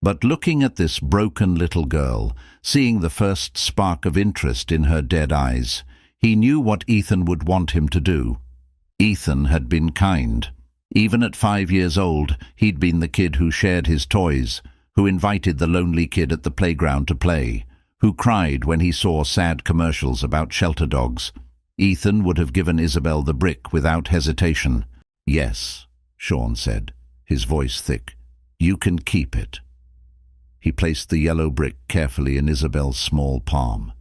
But looking at this broken little girl, seeing the first spark of interest in her dead eyes, he knew what Ethan would want him to do. Ethan had been kind. Even at 5 years old, he'd been the kid who shared his toys, who invited the lonely kid at the playground to play, who cried when he saw sad commercials about shelter dogs. Ethan would have given Isabel the brick without hesitation. "Yes," Sean said, his voice thick. "You can keep it." He placed the yellow brick carefully in Isabel's small palm.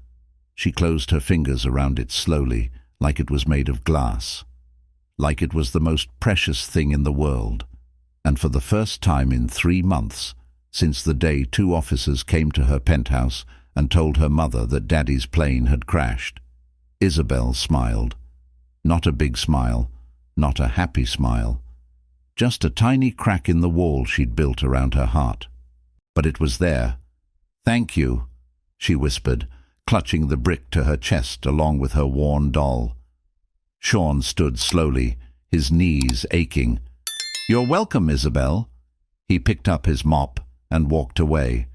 She closed her fingers around it slowly, like it was made of glass, like it was the most precious thing in the world. And for the first time in 3 months, since the day 2 officers came to her penthouse and told her mother that Daddy's plane had crashed, Isabel smiled. Not a big smile, not a happy smile, just a tiny crack in the wall she'd built around her heart. But it was there. "Thank you," she whispered, clutching the brick to her chest along with her worn doll. Sean stood slowly, his knees aching. "You're welcome, Isabel." He picked up his mop and walked away,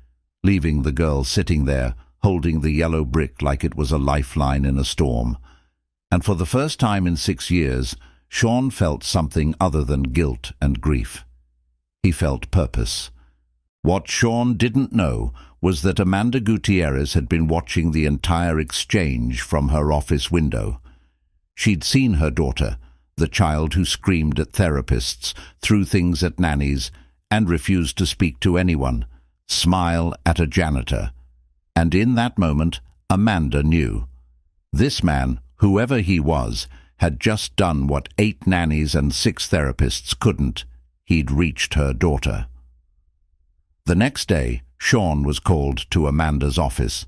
leaving the girl sitting there, holding the yellow brick like it was a lifeline in a storm. And for the first time in 6 years, Sean felt something other than guilt and grief. He felt purpose. What Sean didn't know was that Amanda Gutierrez had been watching the entire exchange from her office window. She'd seen her daughter, the child who screamed at therapists, threw things at nannies, and refused to speak to anyone, smile at a janitor. And in that moment, Amanda knew. This man, whoever he was, had just done what 8 nannies and 6 therapists couldn't. He'd reached her daughter. The next day, Sean was called to Amanda's office.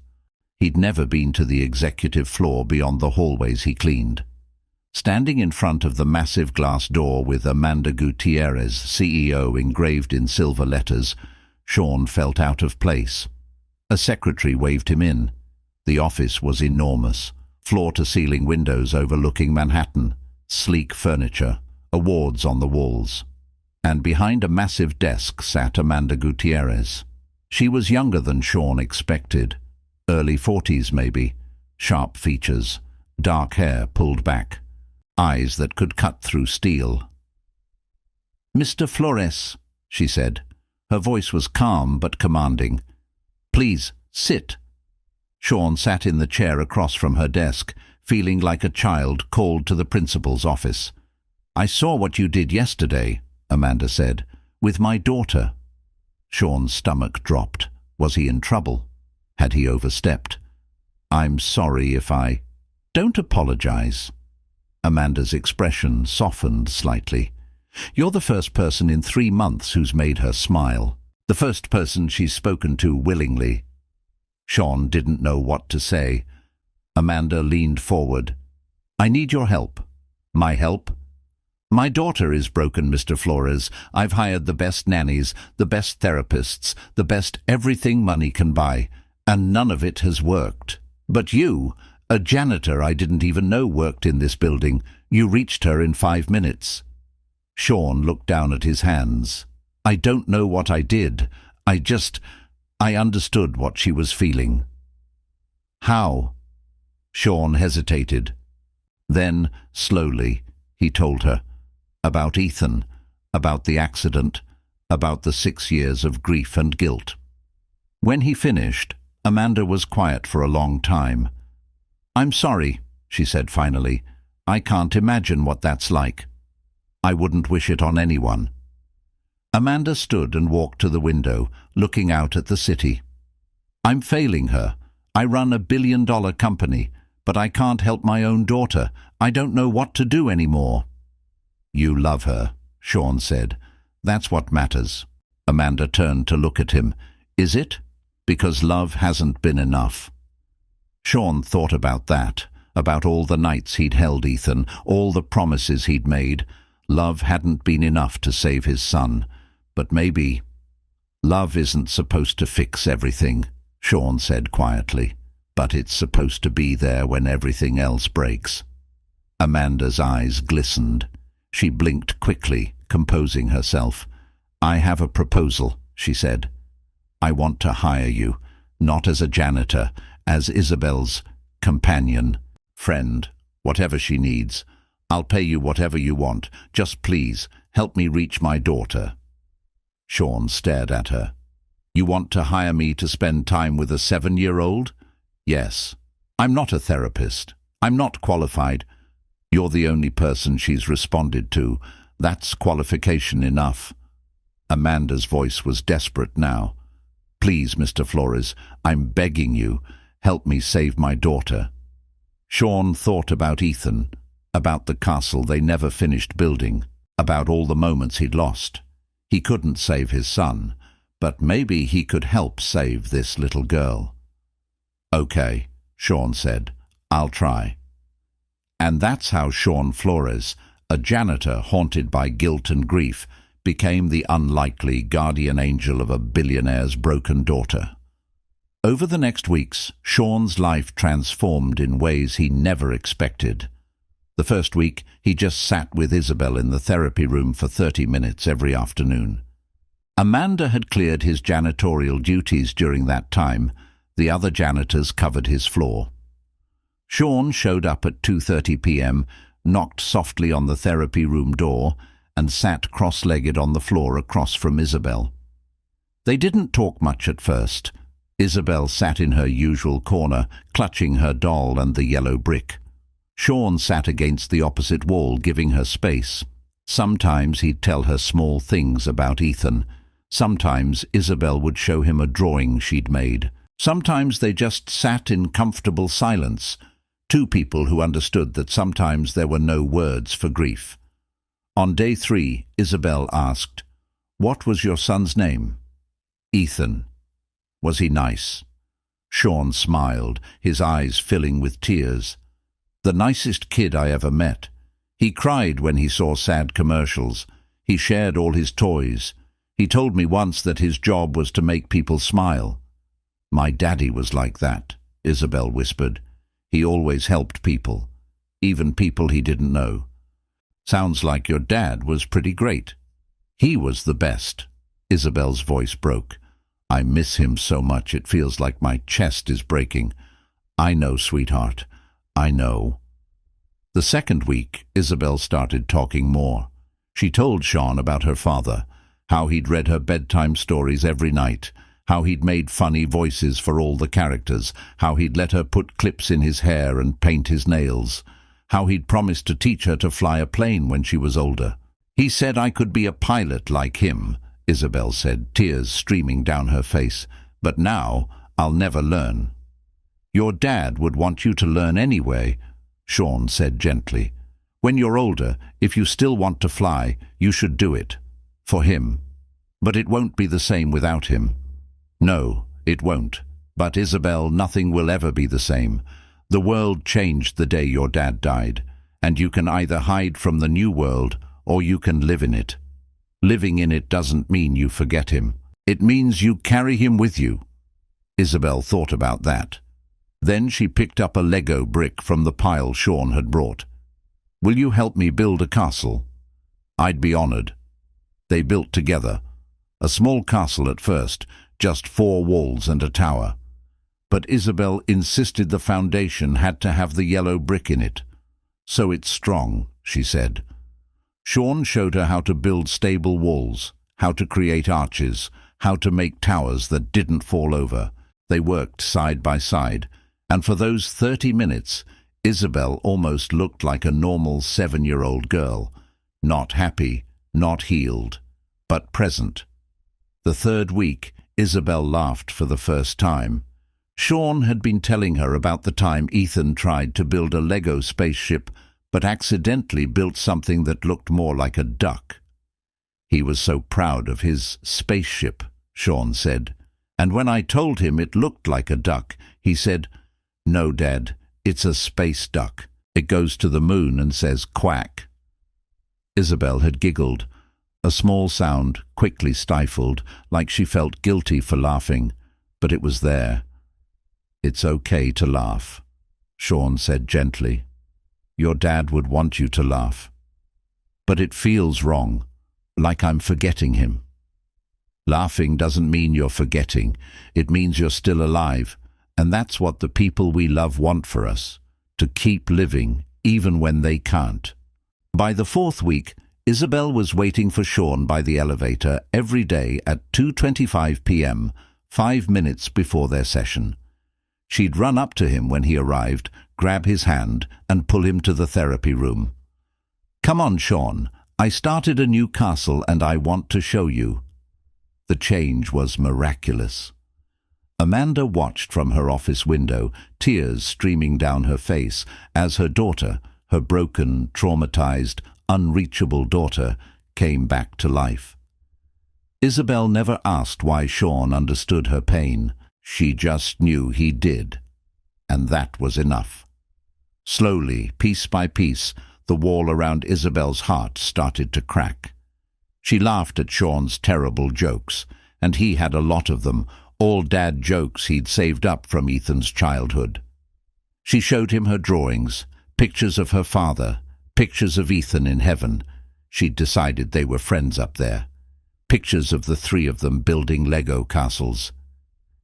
He'd never been to the executive floor beyond the hallways he cleaned. Standing in front of the massive glass door with Amanda Gutierrez, CEO, engraved in silver letters, Sean felt out of place. A secretary waved him in. The office was enormous. Floor-to-ceiling windows overlooking Manhattan, sleek furniture, awards on the walls. And behind a massive desk sat Amanda Gutierrez. She was younger than Sean expected, early 40s maybe, sharp features, dark hair pulled back, eyes that could cut through steel. "Mr. Flores," she said. Her voice was calm but commanding. "Please, sit." Sean sat in the chair across from her desk, feeling like a child called to the principal's office. "I saw what you did yesterday," Amanda said, "with my daughter." Sean's stomach dropped. Was he in trouble? Had he overstepped? "I'm sorry if I—" "Don't apologize." Amanda's expression softened slightly. "You're the first person in 3 months who's made her smile. The first person she's spoken to willingly." Sean didn't know what to say. Amanda leaned forward. "I need your help." "My help?" "My daughter is broken, Mr. Flores. I've hired the best nannies, the best therapists, the best everything money can buy, and none of it has worked. But you, a janitor I didn't even know worked in this building, you reached her in 5 minutes." Sean looked down at his hands. "I don't know what I did. I understood what she was feeling." "How?" Sean hesitated. Then, slowly, he told her. About Ethan, about the accident, about the 6 years of grief and guilt. When he finished, Amanda was quiet for a long time. "I'm sorry," she said finally. "I can't imagine what that's like. I wouldn't wish it on anyone." Amanda stood and walked to the window, looking out at the city. "I'm failing her. I run a billion-dollar company, but I can't help my own daughter. I don't know what to do anymore." "You love her," Sean said. "That's what matters." Amanda turned to look at him. "Is it? Because love hasn't been enough." Sean thought about that, about all the nights he'd held Ethan, all the promises he'd made. Love hadn't been enough to save his son. But maybe— "Love isn't supposed to fix everything," Sean said quietly, "but it's supposed to be there when everything else breaks." Amanda's eyes glistened. She blinked quickly, composing herself. "I have a proposal," she said. "I want to hire you, not as a janitor, as Isabel's companion, friend, whatever she needs. I'll pay you whatever you want. Just please, help me reach my daughter." Sean stared at her. "You want to hire me to spend time with a 7-year-old? "Yes. I'm not a therapist. I'm not qualified. You're the only person she's responded to. That's qualification enough." Amanda's voice was desperate now. "Please, Mr. Flores, I'm begging you. Help me save my daughter." Sean thought about Ethan, about the castle they never finished building, about all the moments he'd lost. He couldn't save his son, but maybe he could help save this little girl. "Okay," Sean said. "I'll try." And that's how Sean Flores, a janitor haunted by guilt and grief, became the unlikely guardian angel of a billionaire's broken daughter. Over the next weeks, Sean's life transformed in ways he never expected. The first week, he just sat with Isabel in the therapy room for 30 minutes every afternoon. Amanda had cleared his janitorial duties during that time. The other janitors covered his floor. Sean showed up at 2:30 p.m., knocked softly on the therapy room door, and sat cross-legged on the floor across from Isabel. They didn't talk much at first. Isabel sat in her usual corner, clutching her doll and the yellow brick. Sean sat against the opposite wall, giving her space. Sometimes he'd tell her small things about Ethan. Sometimes Isabel would show him a drawing she'd made. Sometimes they just sat in comfortable silence, two people who understood that sometimes there were no words for grief. On day 3, Isabel asked, "What was your son's name?" "Ethan." "Was he nice?" Sean smiled, his eyes filling with tears. "The nicest kid I ever met. He cried when he saw sad commercials. He shared all his toys. He told me once that his job was to make people smile." "My daddy was like that," Isabel whispered. "He always helped people, even people he didn't know." "Sounds like your dad was pretty great." "He was the best." Isabel's voice broke. "I miss him so much it feels like my chest is breaking." "I know, sweetheart. I know." The second week, Isabel started talking more. She told Sean about her father, how he'd read her bedtime stories every night, how he'd made funny voices for all the characters, how he'd let her put clips in his hair and paint his nails, how he'd promised to teach her to fly a plane when she was older. "He said I could be a pilot like him," Isabel said, tears streaming down her face. "But now I'll never learn." "Your dad would want you to learn anyway," Sean said gently. "When you're older, if you still want to fly, you should do it. For him. But it won't be the same without him." "No, it won't. But Isabel, nothing will ever be the same. The world changed the day your dad died, and you can either hide from the new world or you can live in it. Living in it doesn't mean you forget him. It means you carry him with you." Isabel thought about that. Then she picked up a Lego brick from the pile Sean had brought. "Will you help me build a castle?" "I'd be honored." They built together. A small castle at first, just 4 walls and a tower. But Isabel insisted the foundation had to have the yellow brick in it. "So it's strong," she said. Sean showed her how to build stable walls, how to create arches, how to make towers that didn't fall over. They worked side by side, and for those 30 minutes, Isabel almost looked like a normal 7-year-old girl, not happy, not healed, but present. The third week, Isabel laughed for the first time. Sean had been telling her about the time Ethan tried to build a Lego spaceship, but accidentally built something that looked more like a duck. "He was so proud of his spaceship," Sean said. "And when I told him it looked like a duck, he said, 'No, Dad, it's a space duck. It goes to the moon and says quack.'" Isabel had giggled, a small sound quickly stifled, like she felt guilty for laughing, but it was there. "It's okay to laugh," Sean said gently. "Your dad would want you to laugh. But it feels wrong, like I'm forgetting him." "Laughing doesn't mean you're forgetting. It means you're still alive, and that's what the people we love want for us, to keep living, even when they can't." By the 4th week, Isabel was waiting for Sean by the elevator every day at 2:25 p.m., 5 minutes before their session. She'd run up to him when he arrived, grab his hand, and pull him to the therapy room. "Come on, Sean. I started a new castle and I want to show you." The change was miraculous. Amanda watched from her office window, tears streaming down her face, as her daughter, her broken, traumatized, unreachable daughter, came back to life. Isabel never asked why Sean understood her pain. She just knew he did, and that was enough. Slowly, piece by piece, the wall around Isabel's heart started to crack. She laughed at Sean's terrible jokes, and he had a lot of them, all dad jokes he'd saved up from Ethan's childhood. She showed him her drawings, pictures of her father, pictures of Ethan in heaven. She'd decided they were friends up there. Pictures of the three of them building Lego castles.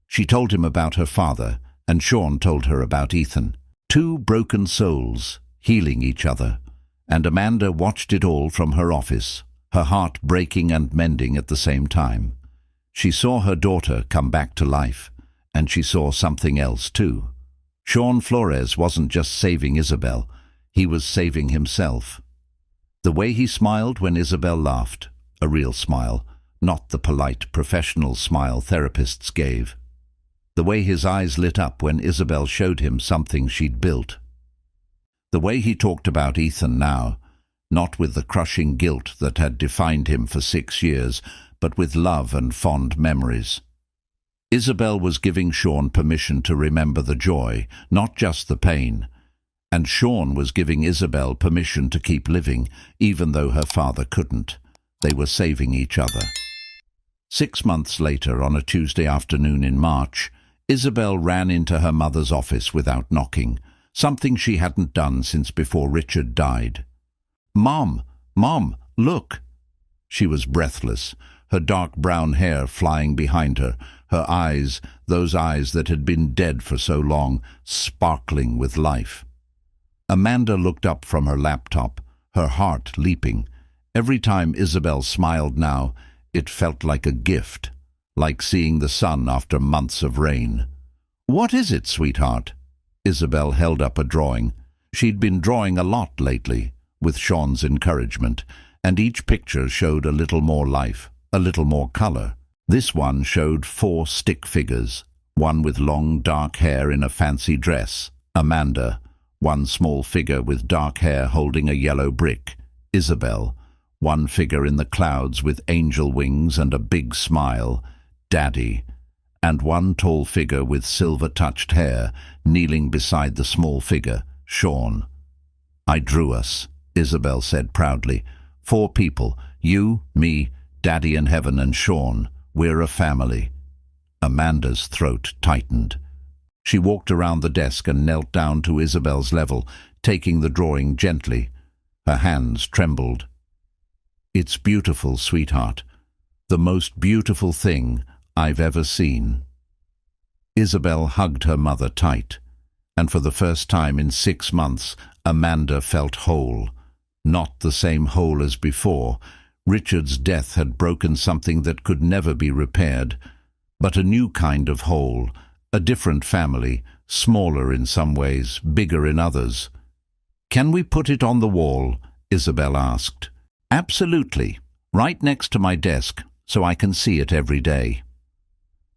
She told him about her father, and Sean told her about Ethan. Two broken souls, healing each other, and Amanda watched it all from her office, her heart breaking and mending at the same time. She saw her daughter come back to life, and she saw something else too. Sean Flores wasn't just saving Isabel, he was saving himself. The way he smiled when Isabel laughed, a real smile, not the polite professional smile therapists gave. The way his eyes lit up when Isabel showed him something she'd built. The way he talked about Ethan now, not with the crushing guilt that had defined him for 6 years, but with love and fond memories. Isabel was giving Sean permission to remember the joy, not just the pain. And Sean was giving Isabel permission to keep living, even though her father couldn't. They were saving each other. 6 months later, on a Tuesday afternoon in March, Isabel ran into her mother's office without knocking, something she hadn't done since before Richard died. "Mom, Mom, look!" She was breathless, her dark brown hair flying behind her, her eyes, those eyes that had been dead for so long, sparkling with life. Amanda looked up from her laptop, her heart leaping. Every time Isabel smiled now, it felt like a gift, like seeing the sun after months of rain. "What is it, sweetheart?" Isabel held up a drawing. She'd been drawing a lot lately, with Sean's encouragement, and each picture showed a little more life, a little more color. This one showed 4 stick figures, one with long dark hair in a fancy dress, Amanda, one small figure with dark hair holding a yellow brick, Isabel, one figure in the clouds with angel wings and a big smile, Daddy, and one tall figure with silver-touched hair kneeling beside the small figure, Sean. "I drew us," Isabel said proudly. 4 people, you, me, Daddy in heaven and Sean. We're a family. Amanda's throat tightened. She walked around the desk and knelt down to Isabel's level, taking the drawing gently. Her hands trembled. "It's beautiful, sweetheart. The most beautiful thing I've ever seen." Isabel hugged her mother tight, and for the first time in 6 months, Amanda felt whole. Not the same whole as before. Richard's death had broken something that could never be repaired, but a new kind of whole, a different family, smaller in some ways, bigger in others. "Can we put it on the wall?" Isabel asked. "Absolutely, right next to my desk, so I can see it every day."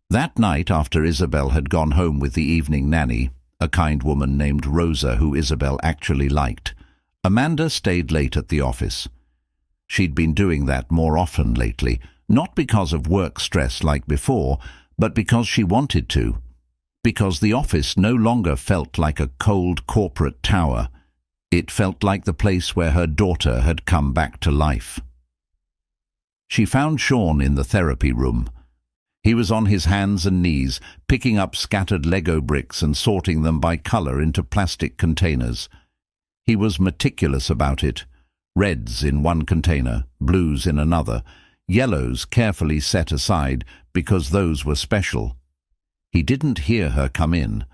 That night, after Isabel had gone home with the evening nanny, a kind woman named Rosa who Isabel actually liked, Amanda stayed late at the office. She'd been doing that more often lately, not because of work stress like before, but because she wanted to. Because the office no longer felt like a cold corporate tower. It felt like the place where her daughter had come back to life. She found Sean in the therapy room. He was on his hands and knees, picking up scattered Lego bricks and sorting them by color into plastic containers. He was meticulous about it. Reds in one container, blues in another, yellows carefully set aside because those were special. He didn't hear her come in.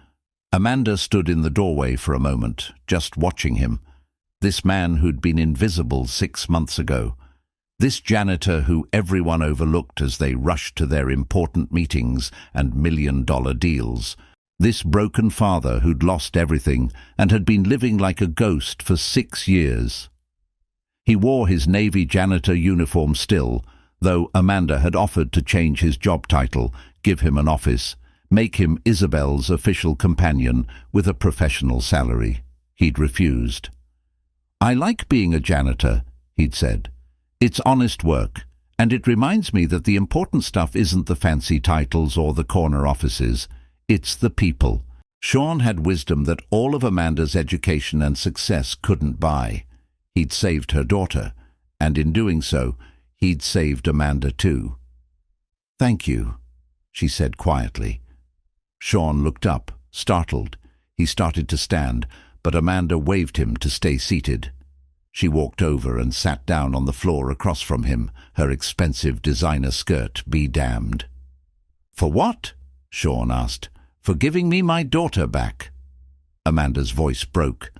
Amanda stood in the doorway for a moment, just watching him. This man who'd been invisible 6 months ago. This janitor who everyone overlooked as they rushed to their important meetings and million-dollar deals. This broken father who'd lost everything and had been living like a ghost for 6 years. He wore his Navy janitor uniform still, though Amanda had offered to change his job title, give him an office, make him Isabel's official companion with a professional salary. He'd refused. "I like being a janitor," he'd said. "It's honest work, and it reminds me that the important stuff isn't the fancy titles or the corner offices. It's the people." Sean had wisdom that all of Amanda's education and success couldn't buy. He'd saved her daughter, and in doing so, He'd saved Amanda too. "Thank you," she said quietly. Sean looked up, startled. He started to stand, but Amanda waved him to stay seated. She walked over and sat down on the floor across from him, her expensive designer skirt be damned. "For what?" Sean asked. "For giving me my daughter back." Amanda's voice broke.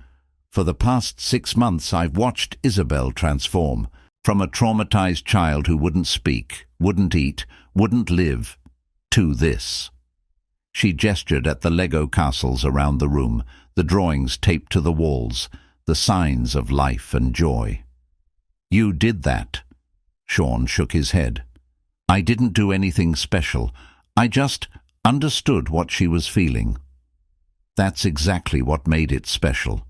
"For the past 6 months I've watched Isabel transform, from a traumatized child who wouldn't speak, wouldn't eat, wouldn't live, to this." She gestured at the Lego castles around the room, the drawings taped to the walls, the signs of life and joy. "You did that." Sean shook his head. "I didn't do anything special. I just understood what she was feeling." "That's exactly what made it special."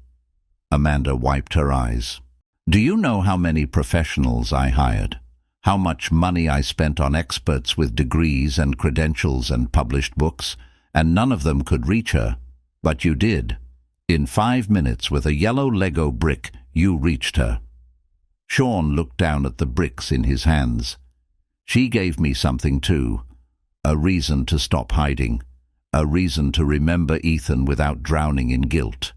Amanda wiped her eyes. "Do you know how many professionals I hired? How much money I spent on experts with degrees and credentials and published books, and none of them could reach her? But you did. In 5 minutes, with a yellow Lego brick, you reached her." Sean looked down at the bricks in his hands. "She gave me something too. A reason to stop hiding. A reason to remember Ethan without drowning in guilt.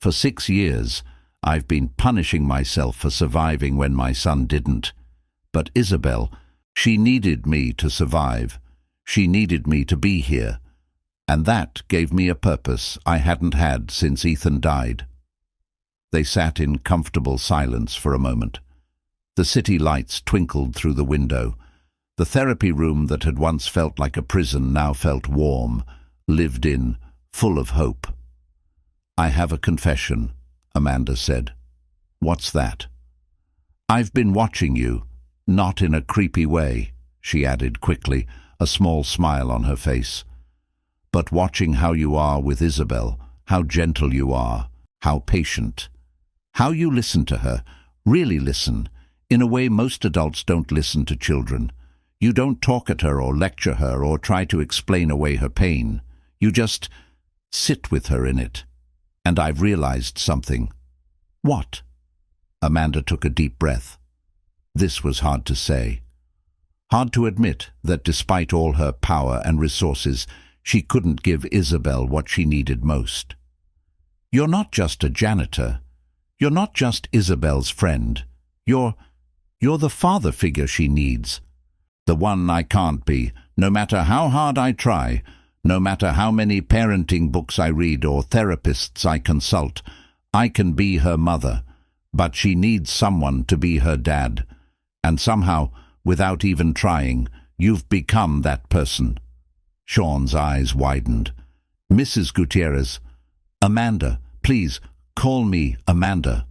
For 6 years, I've been punishing myself for surviving when my son didn't. But Isabel, she needed me to survive. She needed me to be here. And that gave me a purpose I hadn't had since Ethan died." They sat in comfortable silence for a moment. The city lights twinkled through the window. The therapy room that had once felt like a prison now felt warm, lived in, full of hope. "I have a confession," Amanda said. "What's that?" "I've been watching you, not in a creepy way," she added quickly, a small smile on her face. "But watching how you are with Isabel, how gentle you are, how patient. How you listen to her, really listen, in a way most adults don't listen to children. You don't talk at her or lecture her or try to explain away her pain. You just sit with her in it. And I've realized something." "What?" Amanda took a deep breath. This was hard to say. Hard to admit that despite all her power and resources, she couldn't give Isabel what she needed most. "You're not just a janitor. You're not just Isabel's friend. You're the father figure she needs. The one I can't be, no matter how hard I try, no matter how many parenting books I read or therapists I consult. I can be her mother, but she needs someone to be her dad. And somehow, without even trying, you've become that person." Sean's eyes widened. "Mrs. Gutierrez, Amanda, please, call me Amanda."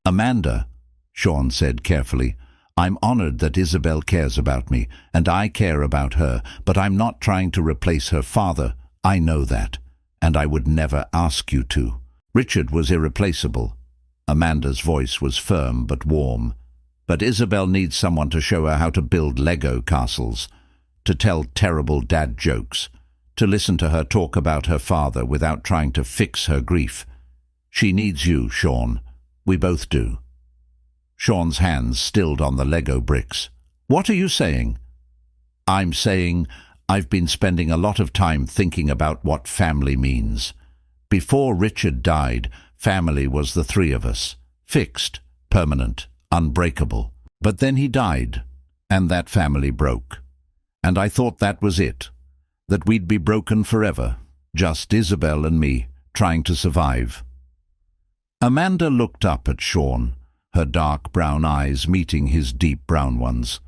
"Amanda," Sean said carefully, "I'm honored that Isabel cares about me, and I care about her, but I'm not trying to replace her father. I know that, and I would never ask you to. Richard was irreplaceable." Amanda's voice was firm but warm. "But Isabel needs someone to show her how to build Lego castles, to tell terrible dad jokes, to listen to her talk about her father without trying to fix her grief. She needs you, Sean. We both do." Sean's hands stilled on the Lego bricks. "What are you saying?" "I'm saying I've been spending a lot of time thinking about what family means. Before Richard died, family was the 3 of us. Fixed, permanent, unbreakable. But then he died, and that family broke. And I thought that was it, that we'd be broken forever, just Isabel and me, trying to survive." Amanda looked up at Sean, her dark brown eyes meeting his deep brown ones.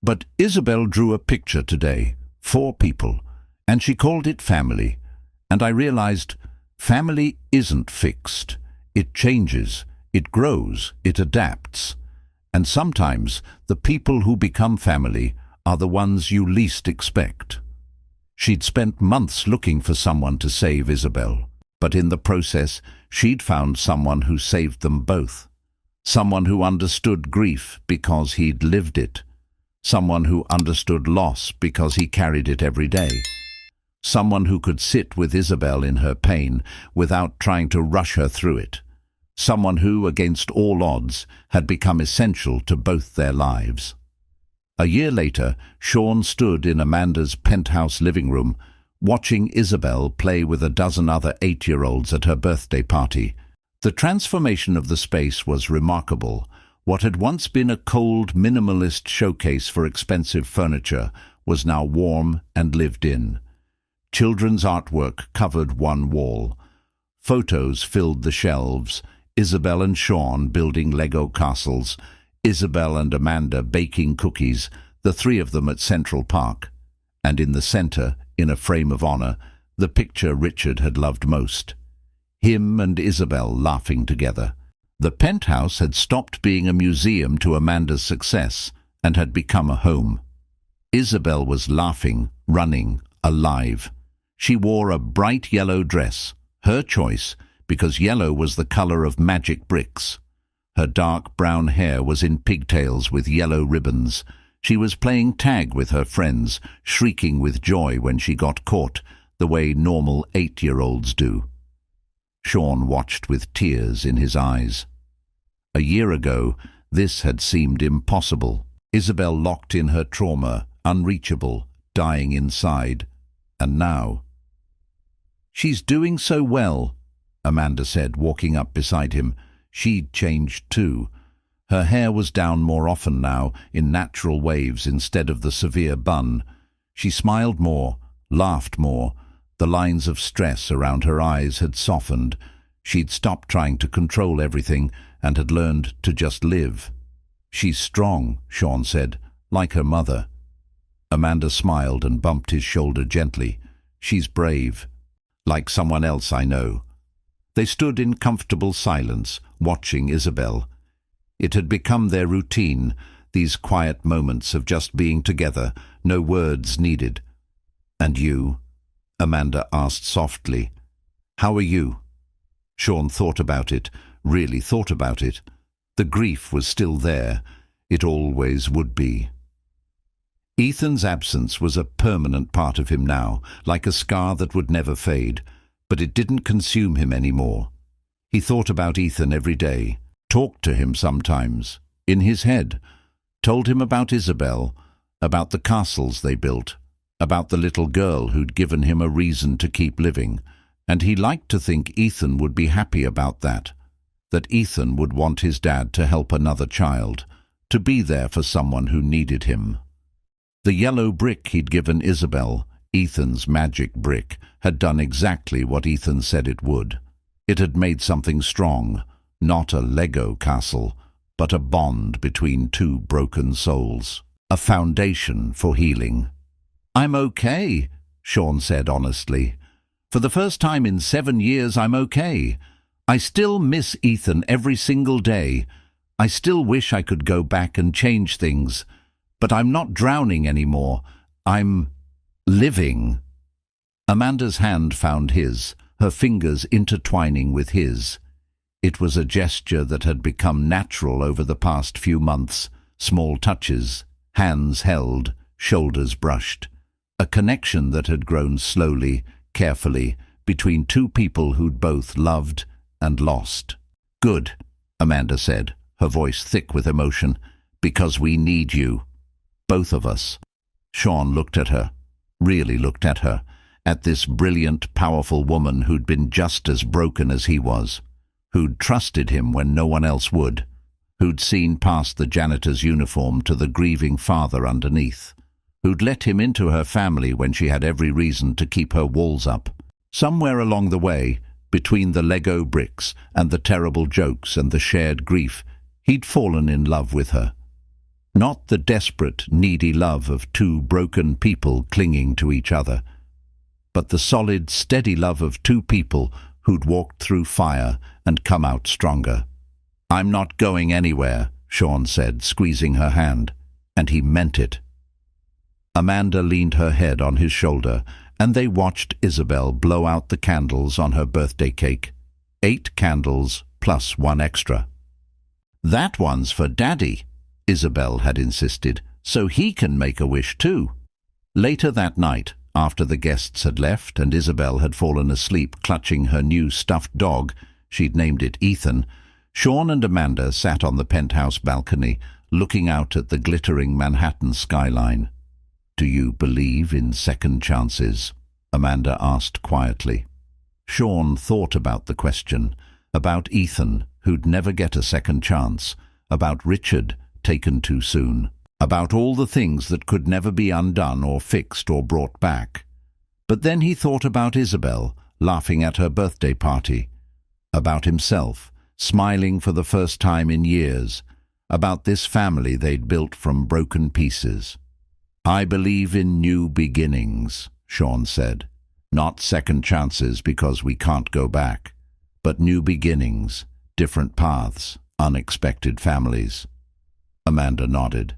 "But Isabel drew a picture today, 4 people, and she called it family. And I realized family isn't fixed. It changes, it grows, it adapts. And sometimes the people who become family are the ones you least expect." She'd spent months looking for someone to save Isabel, but in the process she'd found someone who saved them both. Someone who understood grief because he'd lived it. Someone who understood loss because he carried it every day. Someone who could sit with Isabel in her pain without trying to rush her through it. Someone who, against all odds, had become essential to both their lives. A year later, Sean stood in Amanda's penthouse living room, watching Isabel play with a dozen other 8-year-olds at her birthday party. The transformation of the space was remarkable. What had once been a cold, minimalist showcase for expensive furniture was now warm and lived in. Children's artwork covered one wall. Photos filled the shelves, Isabel and Sean building Lego castles, Isabel and Amanda baking cookies, the three of them at Central Park. And in the center, in a frame of honor, the picture Richard had loved most. Him and Isabel laughing together. The penthouse had stopped being a museum to Amanda's success and had become a home. Isabel was laughing, running, alive. She wore a bright yellow dress, her choice, because yellow was the color of magic bricks. Her dark brown hair was in pigtails with yellow ribbons. She was playing tag with her friends, shrieking with joy when she got caught, the way normal 8-year-olds do. Sean watched with tears in his eyes. A year ago, this had seemed impossible. Isabel locked in her trauma, unreachable, dying inside. And now... "She's doing so well," Amanda said, walking up beside him. She'd changed too. Her hair was down more often now, in natural waves instead of the severe bun. She smiled more, laughed more. The lines of stress around her eyes had softened. She'd stopped trying to control everything and had learned to just live. "She's strong," Sean said, "like her mother." Amanda smiled and bumped his shoulder gently. "She's brave. Like someone else I know." They stood in comfortable silence, watching Isabel. It had become their routine, these quiet moments of just being together, no words needed. "And you?" Amanda asked softly. "How are you?" Sean thought about it, really thought about it. The grief was still there. It always would be. Ethan's absence was a permanent part of him now, like a scar that would never fade. But it didn't consume him anymore. He thought about Ethan every day, talked to him sometimes, in his head, told him about Isabel, about the castles they built, about the little girl who'd given him a reason to keep living, and he liked to think Ethan would be happy about that Ethan would want his dad to help another child, to be there for someone who needed him. The yellow brick he'd given Isabel, Ethan's magic brick, had done exactly what Ethan said it would. It had made something strong, not a Lego castle, but a bond between two broken souls, a foundation for healing. "I'm okay," Sean said honestly. "For the first time in 7 years, I'm okay. I still miss Ethan every single day. I still wish I could go back and change things. But I'm not drowning anymore. I'm living." Amanda's hand found his, her fingers intertwining with his. It was a gesture that had become natural over the past few months, small touches, hands held, shoulders brushed. A connection that had grown slowly, carefully, between two people who'd both loved and lost. "Good," Amanda said, her voice thick with emotion, "because we need you. Both of us." Sean looked at her, really looked at her, at this brilliant, powerful woman who'd been just as broken as he was, who'd trusted him when no one else would, who'd seen past the janitor's uniform to the grieving father underneath, who'd let him into her family when she had every reason to keep her walls up. Somewhere along the way, between the Lego bricks and the terrible jokes and the shared grief, he'd fallen in love with her. Not the desperate, needy love of two broken people clinging to each other, but the solid, steady love of two people who'd walked through fire and come out stronger. "I'm not going anywhere," Sean said, squeezing her hand, and he meant it. Amanda leaned her head on his shoulder, and they watched Isabel blow out the candles on her birthday cake. 8 candles plus 1 extra. "That one's for Daddy," Isabel had insisted, "so he can make a wish too." Later that night, after the guests had left and Isabel had fallen asleep clutching her new stuffed dog, she'd named it Ethan, Sean and Amanda sat on the penthouse balcony, looking out at the glittering Manhattan skyline. "Do you believe in second chances?" Amanda asked quietly. Sean thought about the question, about Ethan, who'd never get a second chance, about Richard, taken too soon, about all the things that could never be undone or fixed or brought back. But then he thought about Isabel, laughing at her birthday party, about himself, smiling for the first time in years, about this family they'd built from broken pieces. "I believe in new beginnings," Sean said. "Not second chances because we can't go back, but new beginnings, different paths, unexpected families." Amanda nodded.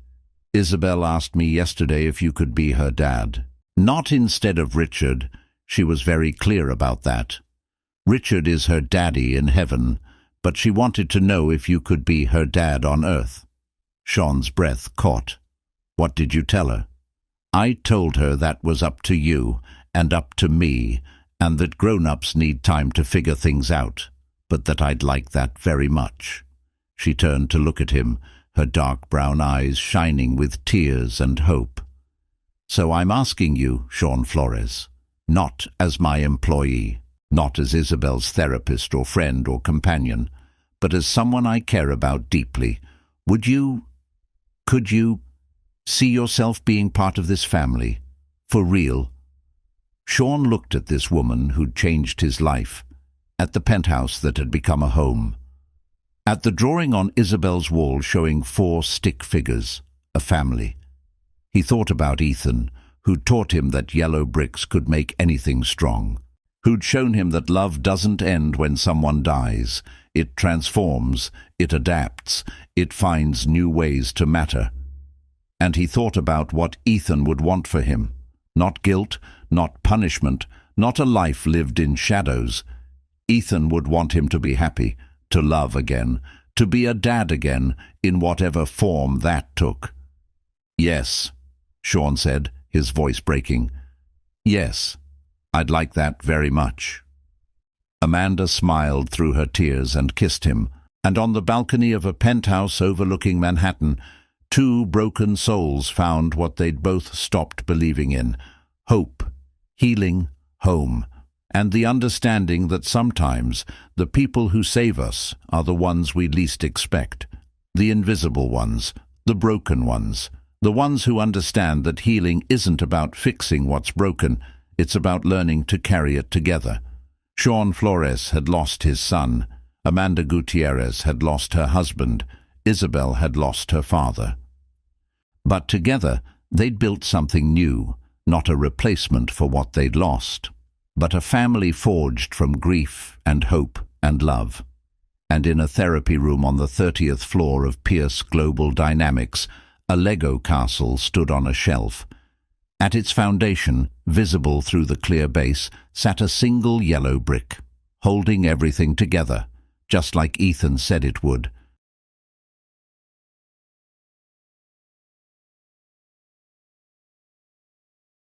"Isabel asked me yesterday if you could be her dad. Not instead of Richard. She was very clear about that. Richard is her daddy in heaven, but she wanted to know if you could be her dad on earth." Sean's breath caught. "What did you tell her?" "I told her that was up to you and up to me, and that grown-ups need time to figure things out, but that I'd like that very much." She turned to look at him, her dark brown eyes shining with tears and hope. "So I'm asking you, Sean Flores, not as my employee, not as Isabel's therapist or friend or companion, but as someone I care about deeply. Could you see yourself being part of this family? For real?" Sean looked at this woman who'd changed his life, at the penthouse that had become a home, at the drawing on Isabel's wall showing 4 stick figures, a family. He thought about Ethan, who'd taught him that yellow bricks could make anything strong, who'd shown him that love doesn't end when someone dies. It transforms, it adapts, it finds new ways to matter. And he thought about what Ethan would want for him. Not guilt, not punishment, not a life lived in shadows. Ethan would want him to be happy, to love again, to be a dad again, in whatever form that took. "Yes," Sean said, his voice breaking. "Yes, I'd like that very much." Amanda smiled through her tears and kissed him, and on the balcony of a penthouse overlooking Manhattan, 2 broken souls found what they'd both stopped believing in: hope, healing, home, and the understanding that sometimes the people who save us are the ones we least expect, the invisible ones, the broken ones, the ones who understand that healing isn't about fixing what's broken, it's about learning to carry it together. Sean Flores had lost his son, Amanda Gutierrez had lost her husband, Isabel had lost her father. But together they'd built something new, not a replacement for what they'd lost, but a family forged from grief and hope and love. And in a therapy room on the 30th floor of Pierce Global Dynamics, a Lego castle stood on a shelf. At its foundation, visible through the clear base, sat a single yellow brick, holding everything together, just like Ethan said it would.